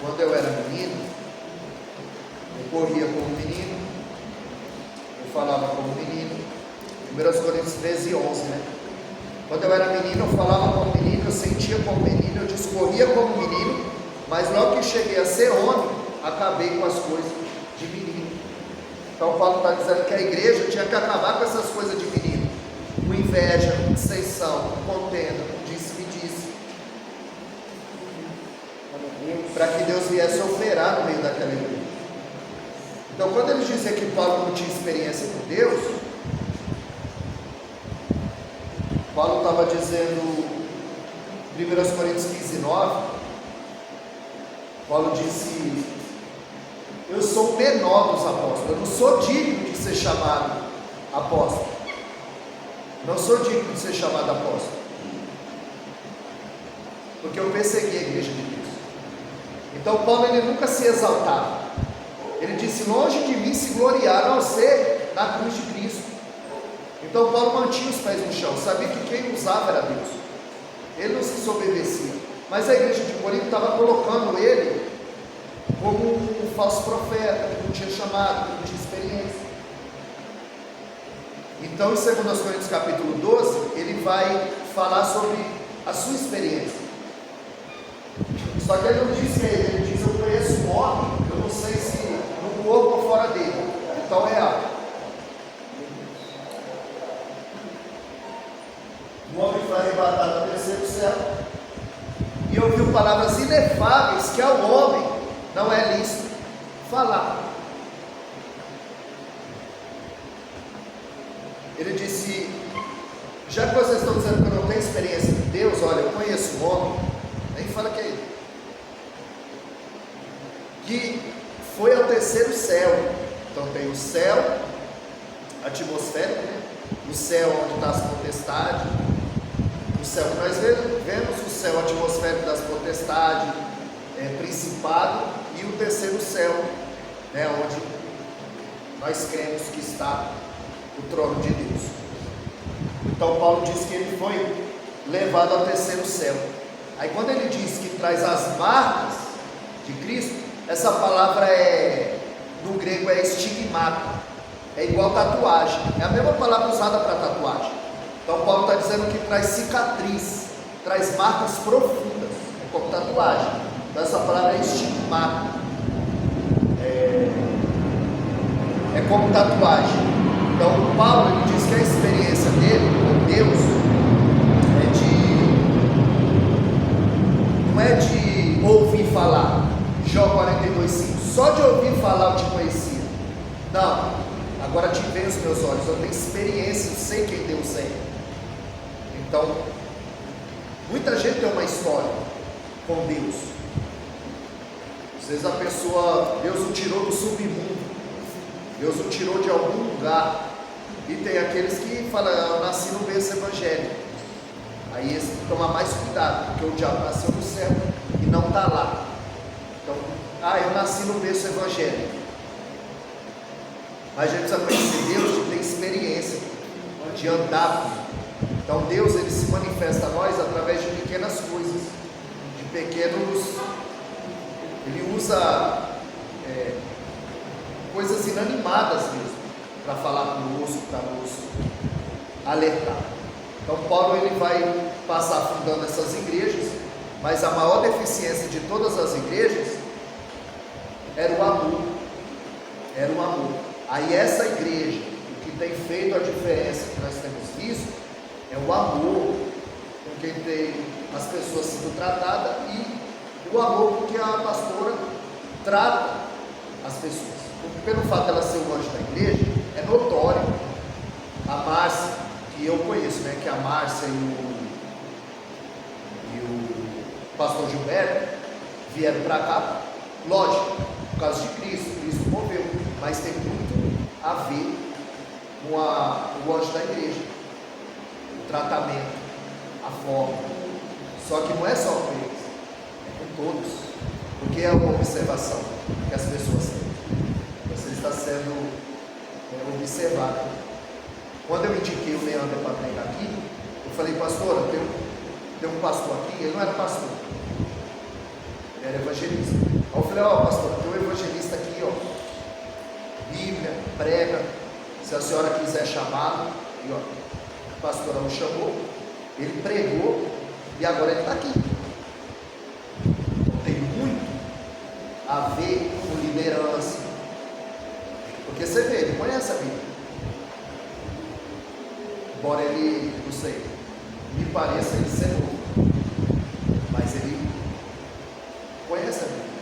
quando eu era menino, eu corria como menino, eu falava como menino. 1 Coríntios 13, 11, né? Quando eu era menino, eu falava como menino, eu sentia como menino, eu discorria como menino, mas logo que cheguei a ser homem, acabei com as coisas de menino. Então Paulo está dizendo que a igreja tinha que acabar com essas coisas de menino, com inveja, com dissensão, com contenda, com disse-me-disse. para que Deus viesse operar no meio daquela igreja. Então, quando eles dizem que Paulo não tinha experiência com Deus, Paulo estava dizendo, 1 Coríntios 15, 9, Paulo disse: eu sou o menor dos apóstolos, eu não sou digno de ser chamado apóstolo, não sou digno de ser chamado apóstolo, porque eu persegui a igreja de Deus. Então Paulo, ele nunca se exaltava, ele disse: longe de mim se gloriar, a não ser na cruz de Cristo. Então Paulo mantinha os pés no chão, sabia que quem usava era Deus, ele não se soberbecia, mas a igreja de Corinto estava colocando ele como um falso profeta, que não tinha chamado, que não tinha experiência. Então em 2 Coríntios capítulo 12, ele vai falar sobre a sua experiência. Só que ele não diz que ele diz: eu conheço um homem, eu não sei se no corpo ou fora dele. Então é real. O homem foi arrebatado no terceiro céu e ouviu palavras inefáveis que ao homem não é lícito falar. Ele disse: já que vocês estão dizendo que eu não tenho experiência de Deus, olha, eu conheço um homem, nem fala que é ele, que foi ao terceiro céu. Então tem o céu atmosférico, né? O céu onde está as potestades, o céu que nós vemos, o céu atmosférico das potestades, principado, e o terceiro céu, né, onde nós cremos que está o trono de Deus. Então Paulo diz que ele foi levado ao terceiro céu. Aí quando ele diz que traz as marcas de Cristo, essa palavra no grego é estigmata, é igual tatuagem, é a mesma palavra usada para tatuagem. Então Paulo está dizendo que traz cicatriz, traz marcas profundas, é como tatuagem. Então essa palavra é estigmata, é como tatuagem. Então Paulo, ele diz que a experiência dele com Deus não é de ouvir falar. Jó 42,5, só de ouvir falar eu te conhecia. Não, agora te vejo os meus olhos, eu tenho experiência, eu sei quem Deus é. Então, muita gente tem uma história com Deus. Às vezes a pessoa, Deus o tirou do submundo, Deus o tirou de algum lugar. E tem aqueles que falam: eu nasci no berço evangélico. Aí esse tem que tomar mais cuidado, porque o diabo nasceu no céu e não está lá. Então, eu nasci no berço evangélico. Mas a gente precisa conhecer Deus, de ter experiência, de andar. Então Deus, ele se manifesta a nós através de pequenas coisas, de pequenos, ele usa coisas inanimadas mesmo, para falar conosco, para nos alertar. Então Paulo, ele vai passar fundando essas igrejas, mas a maior deficiência de todas as igrejas era o amor. Era o amor. Aí essa igreja, o que tem feito a diferença que nós temos visto, é o amor com quem tem as pessoas sendo tratadas e o amor com que a pastora trata as pessoas. Porque pelo fato dela ser o anjo da igreja, é notório. A Márcia, que eu conheço, né, que a Márcia e o pastor Gilberto vieram para cá, lógico, por causa de Cristo, Cristo moveu, mas tem muito a ver com o anjo da igreja, o tratamento, a forma. Só que não é só com eles, é com todos, porque é uma observação que as pessoas têm. Você está sendo observado. Quando eu indiquei o Leandro para pregar aqui, eu falei: pastora, tem um pastor aqui. Ele não era pastor, ele era evangelista. Aí eu falei: pastor, tem um evangelista aqui, Bíblia, prega, se a senhora quiser chamá-lo. E a pastora o chamou, ele pregou e agora ele está aqui. Então, tem muito a ver com liderança, porque você vê, ele conhece a Bíblia, embora ele, não sei, me pareça ele ser novo, mas ele conhece a Bíblia.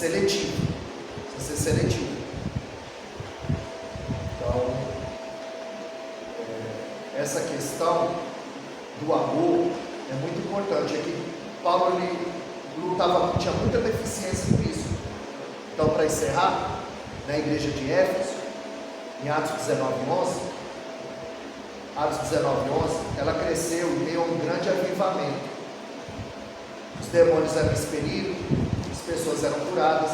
seletivo. Precisa ser seletivo. Então, essa questão do amor é muito importante. Aqui, Paulo tinha muita deficiência nisso. Então, para encerrar, na igreja de Éfeso, em Atos 19:11, ela cresceu e deu um grande avivamento. Os demônios eram expelidos, as pessoas eram curadas,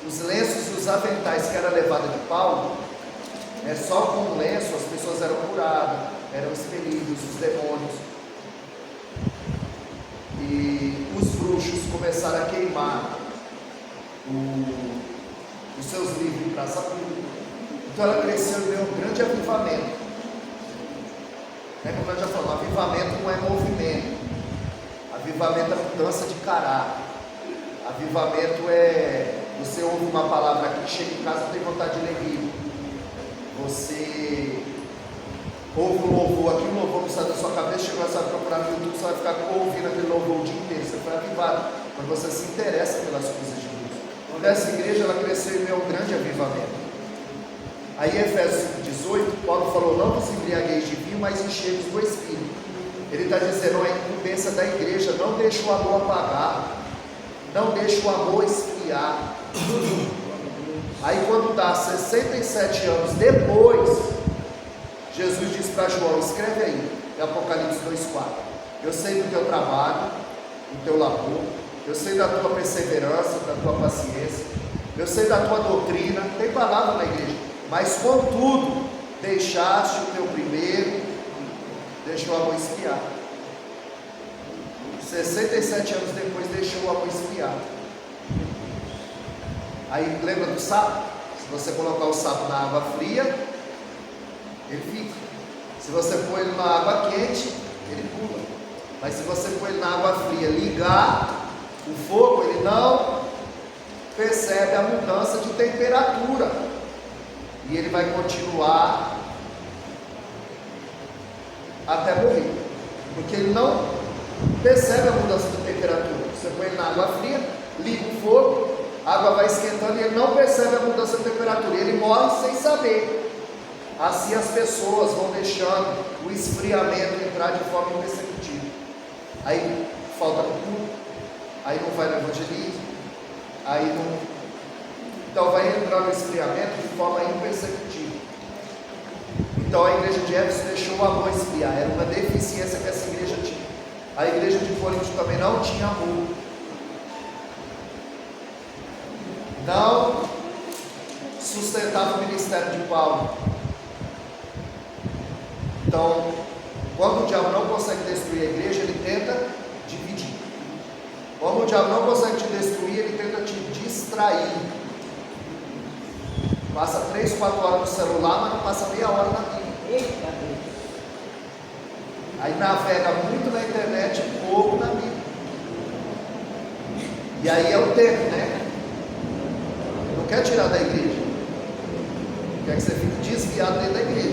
os lenços e os aventais que era levada de Paulo, só com o lenço as pessoas eram curadas, eram expelidos os demônios. E os bruxos começaram a queimar os seus livros em praça pública. Então ela cresceu e deu um grande avivamento. Como nós já falamos, avivamento não é movimento. Avivamento é mudança de caráter. Avivamento é você ouve uma palavra aqui, chega em casa e tem vontade de ler livro. Você ouve um louvor aqui, o louvor não sai da sua cabeça, chega lá, você vai procurar no YouTube, você vai ficar ouvindo aquele louvor o dia inteiro. Você foi avivado, quando você se interessa pelas coisas de Deus. Então, essa igreja ela cresceu e deu um grande avivamento. Aí em Efésios 5:18, Paulo falou: não vos embriagueis de vinho, mas enchei-vos do Espírito. Ele está dizendo, a incumbência da igreja, não deixe o amor apagar, não deixe o amor esfriar. Aí quando dá 67 anos depois, Jesus diz para João, escreve aí, em Apocalipse 2:4, eu sei do teu trabalho, do teu labor, eu sei da tua perseverança, da tua paciência, eu sei da tua doutrina, tem palavra na igreja, mas contudo, deixaste o teu primeiro, deixou o amor esfriar. 67 anos depois deixou o amor esfriar. Aí lembra do sapo? Se você colocar o sapo na água fria, ele fica. Se você pôr ele na água quente, ele pula. Mas se você pôr ele na água fria, ligar o fogo, ele não percebe a mudança de temperatura. E ele vai continuar até morrer, porque ele não percebe a mudança de temperatura. Você põe ele na água fria, liga o fogo, a água vai esquentando e ele não percebe a mudança de temperatura, ele morre sem saber. Assim as pessoas vão deixando o esfriamento entrar de forma imperceptível. Aí falta culto, aí não vai no evangelismo, aí não. Então vai entrar no esfriamento de forma imperceptível. Então a igreja de Éfeso deixou o amor esfriar, era uma deficiência que essa igreja tinha. A igreja de Corinto também não tinha amor, não sustentava o ministério de Paulo. Então, quando o diabo não consegue destruir a igreja, ele tenta dividir. Quando o diabo não consegue te destruir, ele tenta te distrair. Passa 3, 4 horas no celular, mas não passa meia hora na Bíblia. Aí navega muito na internet, pouco na Bíblia. E aí é o tempo, né? Ele não quer tirar da igreja, ele quer que você fique desviado dentro da igreja.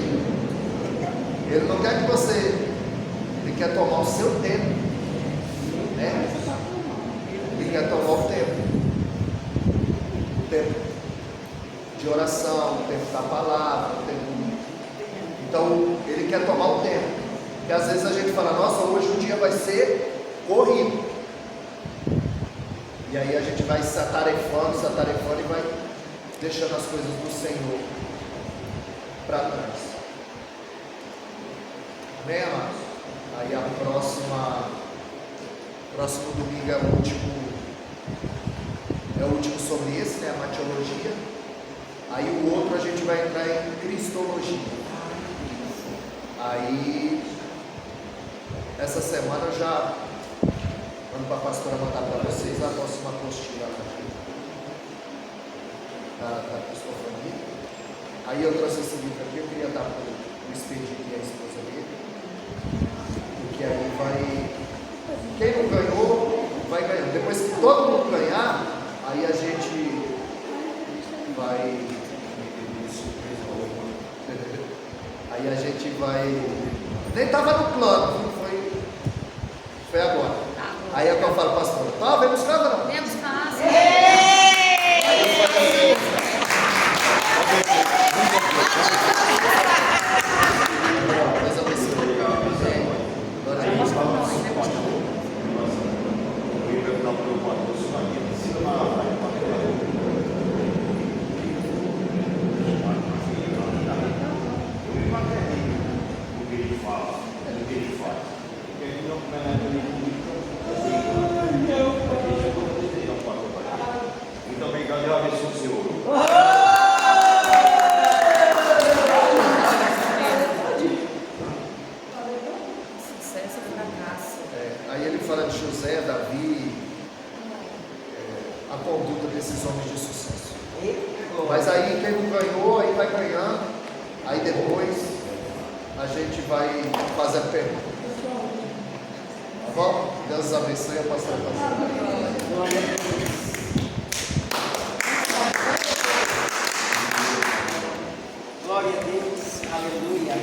Ele não quer que você, ele quer tomar o seu tempo, né? Ele quer tomar o tempo de oração, o tempo da palavra, o tempo. Então ele quer tomar o tempo. Porque às vezes a gente fala, nossa, hoje o dia vai ser corrido. E aí a gente vai se atarefando e vai deixando as coisas do Senhor para trás. Amém, amados? Aí próximo domingo é o último sobre esse, né? A matiologia. Aí o outro a gente vai entrar em cristologia. Aí essa semana eu já mando para a pastora mandar para vocês a próxima apostila da cristofania. Aí eu trouxe esse livro aqui, eu queria dar para o Expedito e a esposa dele, porque aí vai, quem não ganhou vai ganhando. Depois que todo mundo ganhar, aí a gente vai, aí a gente vai, nem estava no plano, foi agora. Aí é que eu falo, pastor, tá, vem buscar ou não? Vem buscar, sim. Aí depois a gente vai fazer a pergunta. Tá bom? Deus abençoe a pastora. Glória a Deus. Glória a Deus, aleluia.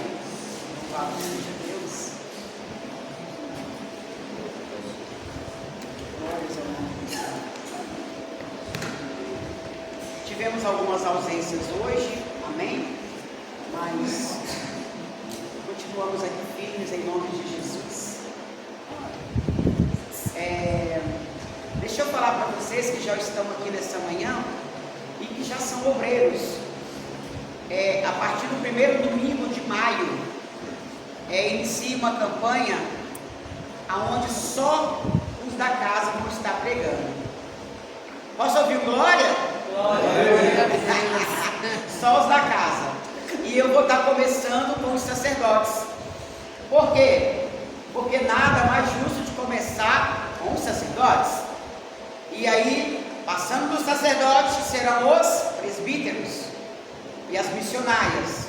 Louvado seja Deus. Glórias ao nome do Senhor. Tivemos algumas ausências hoje, amém? Mas continuamos aqui firmes em nome de Jesus. Deixa eu falar para vocês que já estão aqui nessa manhã e que já são obreiros. A partir do primeiro domingo de maio, inicia uma campanha onde só os da casa vão estar pregando. Posso ouvir glória? Glória! Só os da casa. E eu vou estar começando com os sacerdotes. Por quê? Porque nada mais justo de começar com os sacerdotes. E aí, passando dos sacerdotes, serão os presbíteros e as missionárias.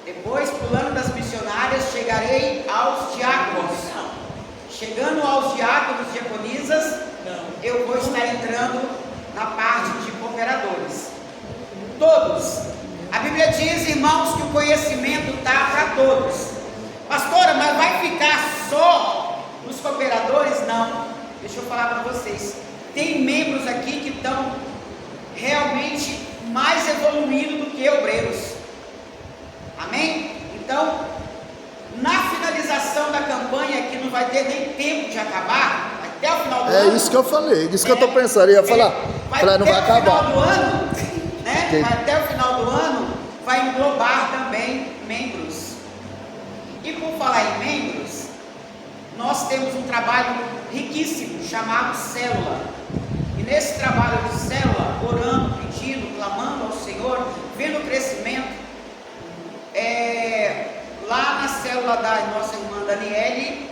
Depois, pulando das missionárias, chegarei aos diáconos. Chegando aos diáconos e diaconisas, eu vou estar entrando na parte de cooperadores. Todos. A Bíblia diz, irmãos, que o conhecimento está para todos. Pastora, mas vai ficar só nos cooperadores? Não. Deixa eu falar para vocês. Tem membros aqui que estão realmente mais evoluídos do que obreiros. Amém? Então, na finalização da campanha, que não vai ter nem tempo de acabar, até o final do ano. É isso que eu falei, isso que eu estou pensando. Eu ia falar, não vai acabar. Até o final do ano, né? Até o final do ano, vai englobar também membros. E por falar em membros, nós temos um trabalho riquíssimo chamado célula. E nesse trabalho de célula, orando, pedindo, clamando ao Senhor, vendo o crescimento, lá na célula da nossa irmã Daniele,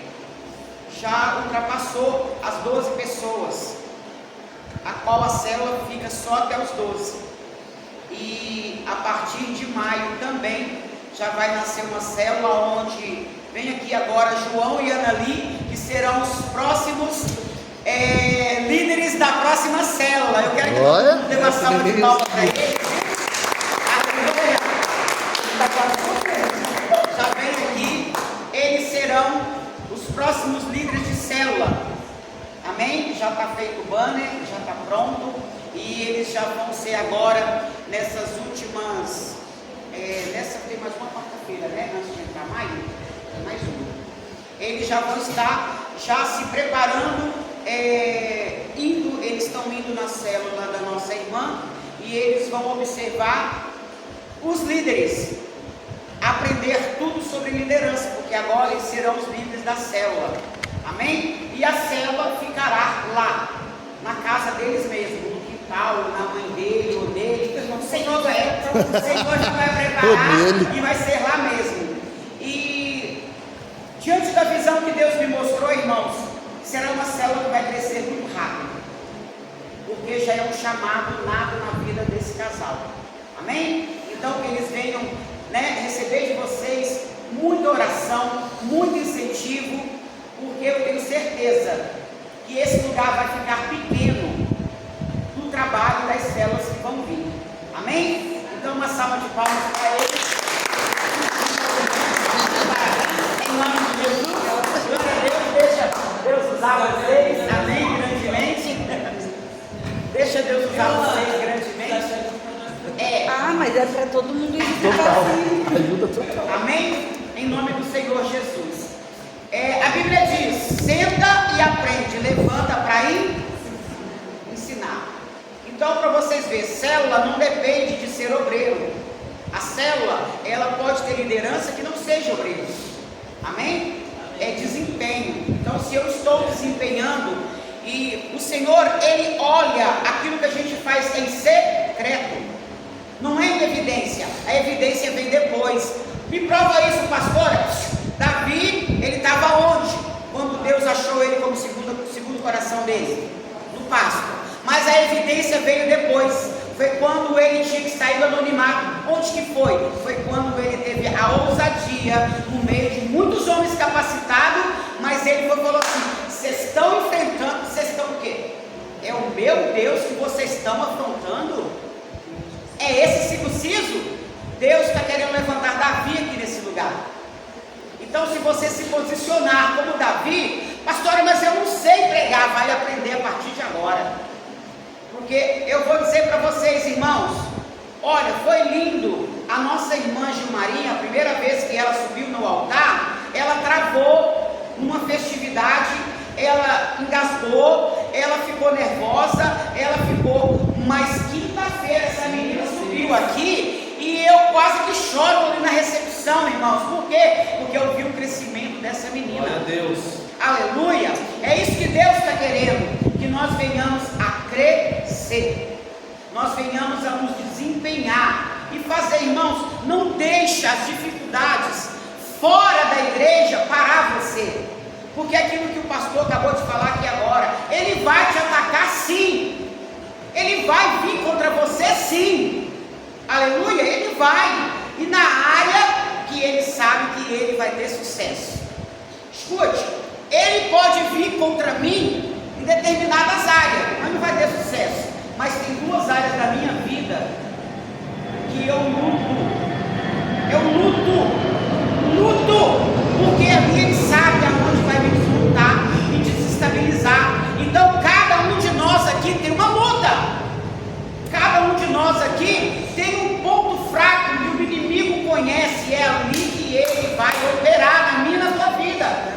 já ultrapassou as 12 pessoas, a qual a célula fica só até os 12. E a partir de maio também já vai nascer uma célula onde vem aqui agora João e Anali, que serão os próximos líderes da próxima célula. Eu quero que todo mundo dê uma salva de palmas para eles. Já vem aqui, eles serão os próximos líderes de célula. Amém? Já está feito o banner, já está pronto. E eles já vão ser agora nessas últimas. Tem mais uma quarta-feira, né? Antes de entrar maio, mais uma. Eles já vão estar já se preparando, eles estão indo na célula da nossa irmã e eles vão observar os líderes, aprender tudo sobre liderança, porque agora eles serão os líderes da célula. Amém? E a célula ficará lá, na casa deles mesmos, no quintal, na mãe dele ou dele. O Senhor já vai preparar e vai ser lá mesmo. E diante da visão que Deus me mostrou, irmãos, será uma célula que vai crescer muito rápido, porque já é um chamado nato na vida desse casal. Amém? Então que eles venham, receber de vocês muita oração, muito incentivo, porque eu tenho certeza que esse lugar vai ficar pequeno no trabalho das células que vão vir. Amém? Então uma salva de palmas para eles. Em nome de Jesus, glória a Deus, deixa Deus usar vocês, amém, grandemente. Deixa Deus usar vocês grandemente. Mas é para todo mundo ir Ajuda total. Amém? Em nome do Senhor Jesus. A Bíblia diz: senta e aprende, levanta para ensinar. Então, para vocês verem, célula não depende de ser obreiro. A célula, ela pode ter liderança que não seja obreiro. Amém? É desempenho. Então, se eu estou desempenhando, e o Senhor, Ele olha aquilo que a gente faz em secreto, não é em evidência. A evidência vem depois. Me prova isso, pastora. Davi, ele estava onde? Quando Deus achou ele como segundo coração dele? No pasto. Mas a evidência veio depois. Foi quando ele tinha que sair do anonimato. Onde que foi? Foi quando ele teve dia, no meio de muitos homens capacitados, mas ele falou assim: vocês estão enfrentando, vocês estão o quê? É o meu Deus que vocês estão afrontando? É esse circunciso? Deus está querendo levantar Davi aqui nesse lugar. Então, se você se posicionar como Davi, pastora, mas eu não sei pregar, vai aprender a partir de agora. Porque eu vou dizer para vocês, irmãos, olha, foi lindo. A nossa irmã Gilmarinha, a primeira vez que ela subiu no altar, ela travou numa festividade, ela engasgou, ela ficou nervosa, mas quinta-feira essa menina subiu aqui e eu quase que choro ali na recepção, irmãos. Por quê? Porque eu vi o crescimento dessa menina. Glória a Deus. Aleluia. É isso que Deus está querendo, que nós venhamos a crescer, nós venhamos a nos desempenhar e fazer, irmãos. Não deixe as dificuldades fora da igreja parar você, porque aquilo que o pastor acabou de falar aqui agora, ele vai te atacar sim, ele vai vir contra você sim, aleluia, ele vai, e na área que ele sabe que ele vai ter sucesso. Escute, ele pode vir contra mim em determinadas áreas, mas não vai ter sucesso. Mas tem duas áreas da minha vida que eu luto, porque ali ele sabe aonde vai me desmontar, me desestabilizar. Então cada um de nós aqui tem uma luta, cada um de nós aqui tem um ponto fraco que o inimigo conhece, é ali que ele vai operar na minha e na tua vida.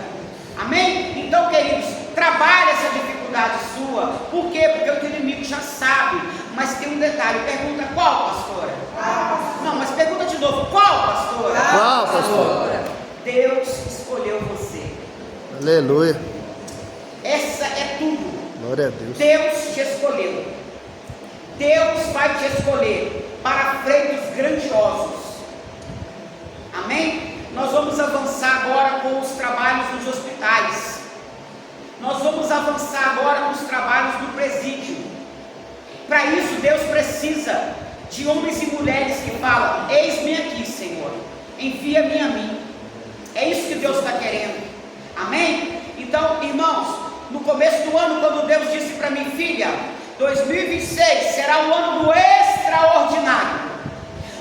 Amém? Então, queridos, trabalhe essa dificuldade sua. Por quê? Porque o inimigo já sabe. Mas tem um detalhe, pergunta: qual, pastora? Não, mas pergunta de novo: qual, pastora? Qual, pastora? Deus escolheu você. Aleluia. Essa é tudo. Glória a Deus. Deus te escolheu. Deus vai te escolher para feitos grandiosos. Amém? Nós vamos avançar agora com os trabalhos nos hospitais. Nós vamos avançar agora nos trabalhos do presídio. Para isso, Deus precisa de homens e mulheres que falam: eis-me aqui, Senhor, envia-me a mim. É isso que Deus está querendo. Amém? Então, irmãos, no começo do ano, quando Deus disse para mim: filha, 2026 será o ano do extraordinário.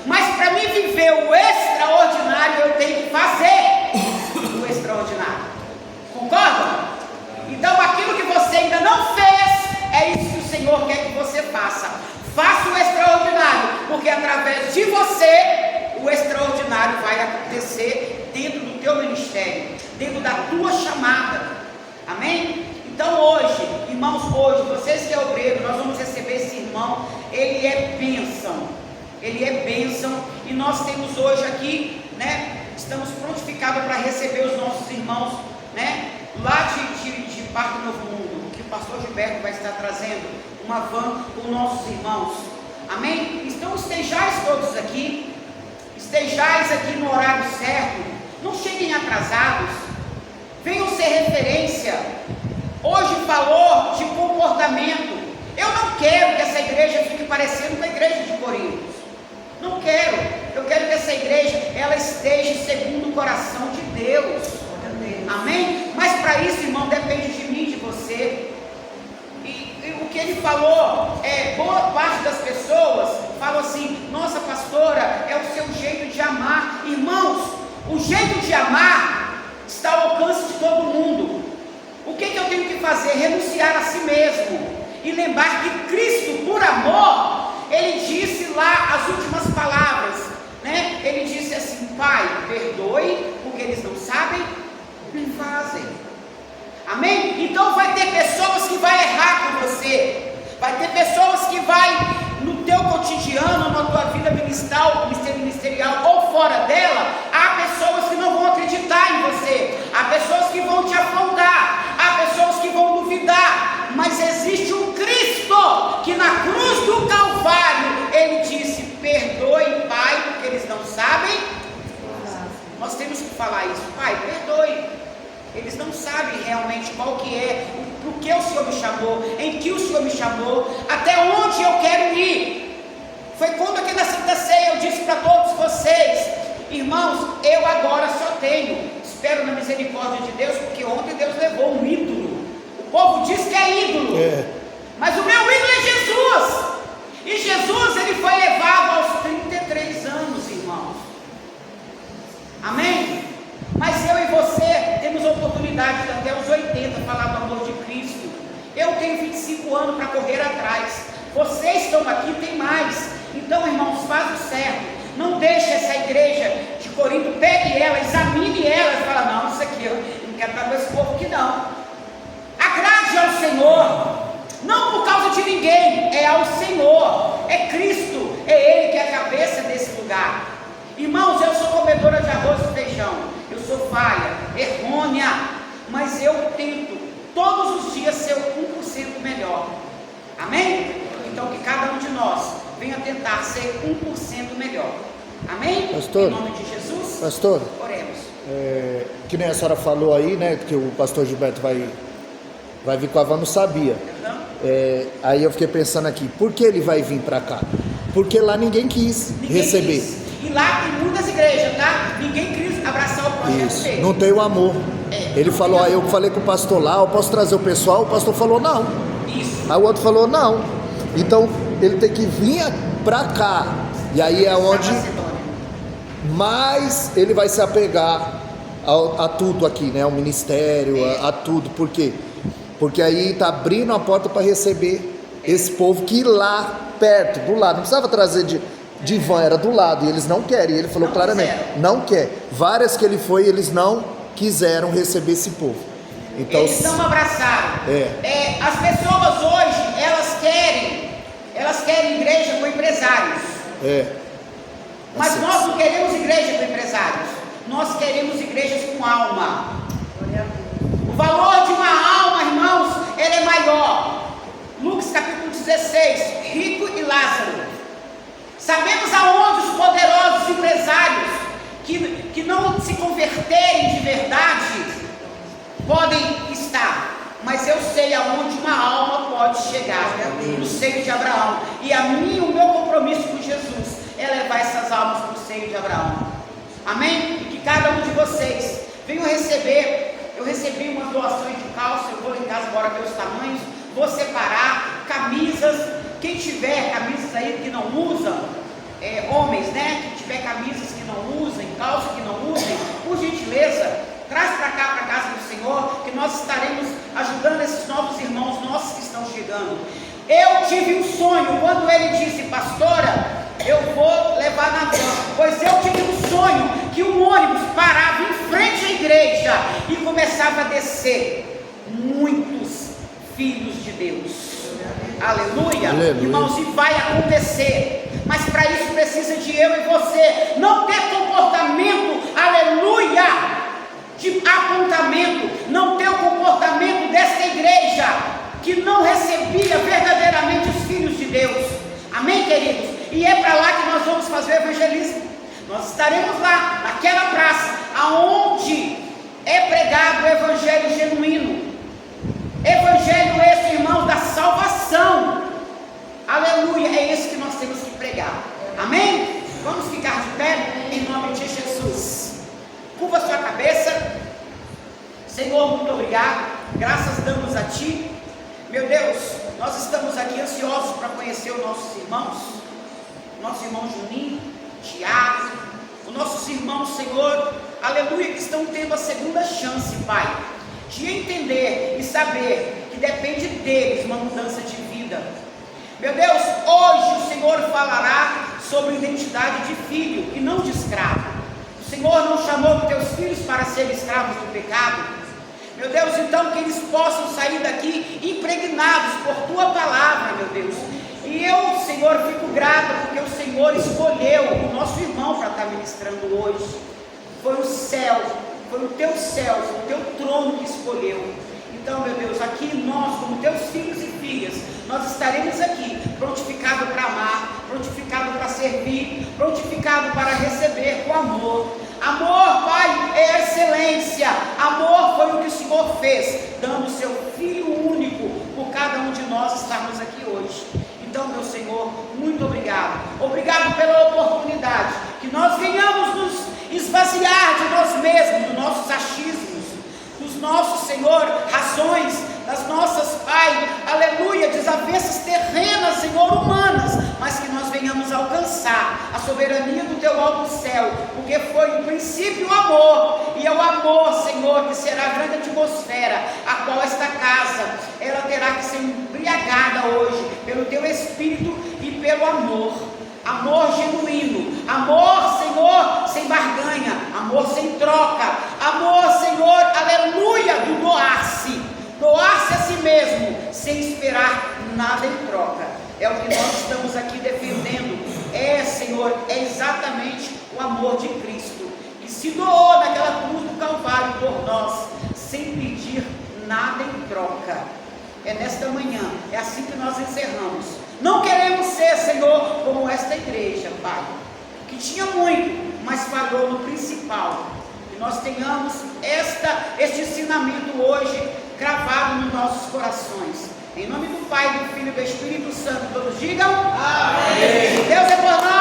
Mas para mim viver o extraordinário, eu tenho que fazer o extraordinário. Concordam? Então aquilo que você ainda não fez, é isso que o Senhor quer que você faça. Faça o extraordinário, porque através de você, o extraordinário vai acontecer dentro do teu ministério, dentro da tua chamada. Amém? Então hoje, irmãos, vocês que é obreiro, nós vamos receber esse irmão. Ele é bênção. Ele é bênção, e nós temos hoje aqui, né, estamos prontificados para receber os nossos irmãos, né, lá de Parque Novo Mundo, que o pastor Gilberto vai estar trazendo uma van com nossos irmãos. Amém? Então estejais todos aqui, estejais aqui no horário certo, não cheguem atrasados, venham ser referência. Hoje falou de comportamento. Eu não quero que essa igreja fique parecendo com a igreja de Corinto. Não quero. Eu quero que essa igreja, ela esteja segundo o coração de Deus. Amém? Mas para isso, irmão, depende de mim, de você. E o que ele falou, boa parte das pessoas falam assim: nossa, pastora, é o seu jeito de amar. Irmãos, o jeito de amar está ao alcance de todo mundo. O que eu tenho que fazer? Renunciar a si mesmo e lembrar que Cristo, por amor, ele disse lá as últimas palavras, né? Ele disse assim: Pai, perdoe, porque eles não sabem o que fazem. Amém? Então vai ter pessoas que vai errar com você, vai ter pessoas que vai no teu cotidiano, na tua vida ministerial ou fora dela, há pessoas que não vão acreditar em você, há pessoas que vão te afrontar, há pessoas que vão duvidar, mas existe um Cristo que na cruz do Calvário, ele disse: perdoe, Pai, porque eles não sabem. Nós temos que falar isso: Pai, perdoe, eles não sabem realmente qual que é, por que o Senhor me chamou, em que o Senhor me chamou, até onde eu quero ir. Foi quando aqui na Santa Ceia eu disse para todos vocês: irmãos, eu agora só tenho, espero na misericórdia de Deus, porque ontem Deus levou um ídolo. O povo diz que é ídolo, mas o meu ídolo é Jesus. E Jesus, ele foi levado aos 33 anos, irmãos. Amém? Mas eu e você temos a oportunidade de até os 80 falar do amor de Cristo. Eu tenho 25 anos para correr atrás. Vocês estão aqui, tem mais. Então, irmãos, faz o certo. Não deixe essa igreja de Corinto, pegue ela, examine ela e fala, não, isso aqui eu não quero estar com esse povo aqui não. Agrade ao Senhor. Não por causa de ninguém, é ao Senhor, é Cristo, é Ele que é a cabeça desse lugar. Irmãos, eu sou comedora de arroz e feijão, eu sou falha, errônea, mas eu tento todos os dias ser 1% melhor. Amém? Então que cada um de nós venha tentar ser 1% melhor. Amém? Pastor, em nome de Jesus, pastor, oremos. Que nem a senhora falou aí, né, que o pastor Gilberto vai vir com a van, não sabia. Aí eu fiquei pensando aqui, por que ele vai vir para cá? Porque lá ninguém quis receber. Quis. E lá tem muitas igrejas, tá? Ninguém quis abraçar o projeto dele. Não tem o amor. Ele falou, eu falei com o pastor lá, eu posso trazer o pessoal? O pastor falou, não. Isso. Aí o outro falou, não. Então ele tem que vir para cá. E aí é onde mais ele vai se apegar a tudo aqui, né? Ao ministério, a tudo. Por quê? Porque aí está abrindo a porta para receber esse povo que lá perto, do lado, não precisava trazer de van, era do lado, e eles não querem, e ele falou claramente, não quer. Várias que ele foi, eles não quiseram receber esse povo. Então, eles não abraçaram. As pessoas hoje, elas querem igreja com empresários. Mas nós não queremos igreja com empresários, nós queremos igrejas com alma. O valor de uma alma, irmãos, ele é maior. Lucas capítulo 16, rico e Lázaro. Sabemos aonde os poderosos empresários que não se converterem de verdade podem estar, mas eu sei aonde uma alma pode chegar, no seio de Abraão. E o meu compromisso com Jesus é levar essas almas para o seio de Abraão. Amém? E que cada um de vocês venham receber. Eu recebi umas doações de calça, eu vou lá em casa agora ver os tamanhos, vou separar camisas. Quem tiver camisas aí que não usam, homens, né? Quem tiver camisas que não usem, calça que não usem, por gentileza, traz para cá, para a casa do Senhor, que nós estaremos ajudando esses novos irmãos nossos que estão chegando. Eu tive um sonho, quando ele disse, pastora, eu vou levar na van, pois eu tive um sonho que um ônibus parava em frente à igreja e começava a descer muitos filhos de Deus. Aleluia. Irmãos, e vai acontecer, mas para isso precisa de eu e você não ter comportamento, aleluia, de apontamento, não ter o comportamento desta igreja que não recebia verdadeiramente os filhos de Deus. Amém, queridos? E é para lá que nós vamos fazer o evangelismo. Nós estaremos lá, naquela praça, aonde é pregado o evangelho genuíno. Evangelho esse, irmãos, da salvação. Aleluia, é esse que nós temos que pregar. Amém? Vamos ficar de pé em nome de Jesus. Curva sua cabeça. Senhor, muito obrigado. Graças damos a Ti. Meu Deus, nós estamos aqui ansiosos para conhecer os nossos irmãos. Nosso irmão Juninho, Tiago, os nossos irmãos, Senhor, aleluia, que estão tendo a segunda chance, Pai, de entender e saber que depende deles uma mudança de vida. Meu Deus, hoje o Senhor falará sobre identidade de filho e não de escravo. O Senhor não chamou teus filhos para serem escravos do pecado. Meu Deus, então que eles possam sair daqui impregnados por Tua palavra, meu Deus. E eu, Senhor, fico grato porque o Senhor escolheu o nosso irmão para estar ministrando hoje. Foi o céu, foi o Teu céu, foi o Teu trono que escolheu. Então, meu Deus, aqui nós, como Teus filhos e filhas, nós estaremos aqui, prontificados para amar, prontificados para servir, prontificados para receber com amor. Amor, Pai, é excelência. Amor foi o que o Senhor fez, dando o Seu Filho único por cada um de nós estarmos aqui hoje. Então, meu Senhor, muito obrigado. Obrigado pela oportunidade que nós venhamos nos esvaziar de nós mesmos Senhor, razões, das nossas, Pai, aleluia, desavenças terrenas, Senhor, humanas, mas que nós venhamos alcançar a soberania do Teu alto céu, porque foi no princípio o amor, e é o amor, Senhor, que será a grande atmosfera, a qual esta casa, ela terá que ser embriagada hoje, pelo Teu Espírito e pelo amor genuíno, amor, Senhor, sem barganha, amor sem troca, amor, Senhor, aleluia, do doar-se a si mesmo, sem esperar nada em troca. É o que nós estamos aqui defendendo, Senhor, é exatamente o amor de Cristo, que se doou naquela cruz do Calvário por nós, sem pedir nada em troca. É nesta manhã, é assim que nós encerramos. Não queremos ser, Senhor, como esta igreja, Pai, que tinha muito, mas falhou no principal. Que nós tenhamos este ensinamento hoje gravado nos nossos corações. Em nome do Pai, do Filho e do Espírito Santo, todos digam amém. Deus é por nós.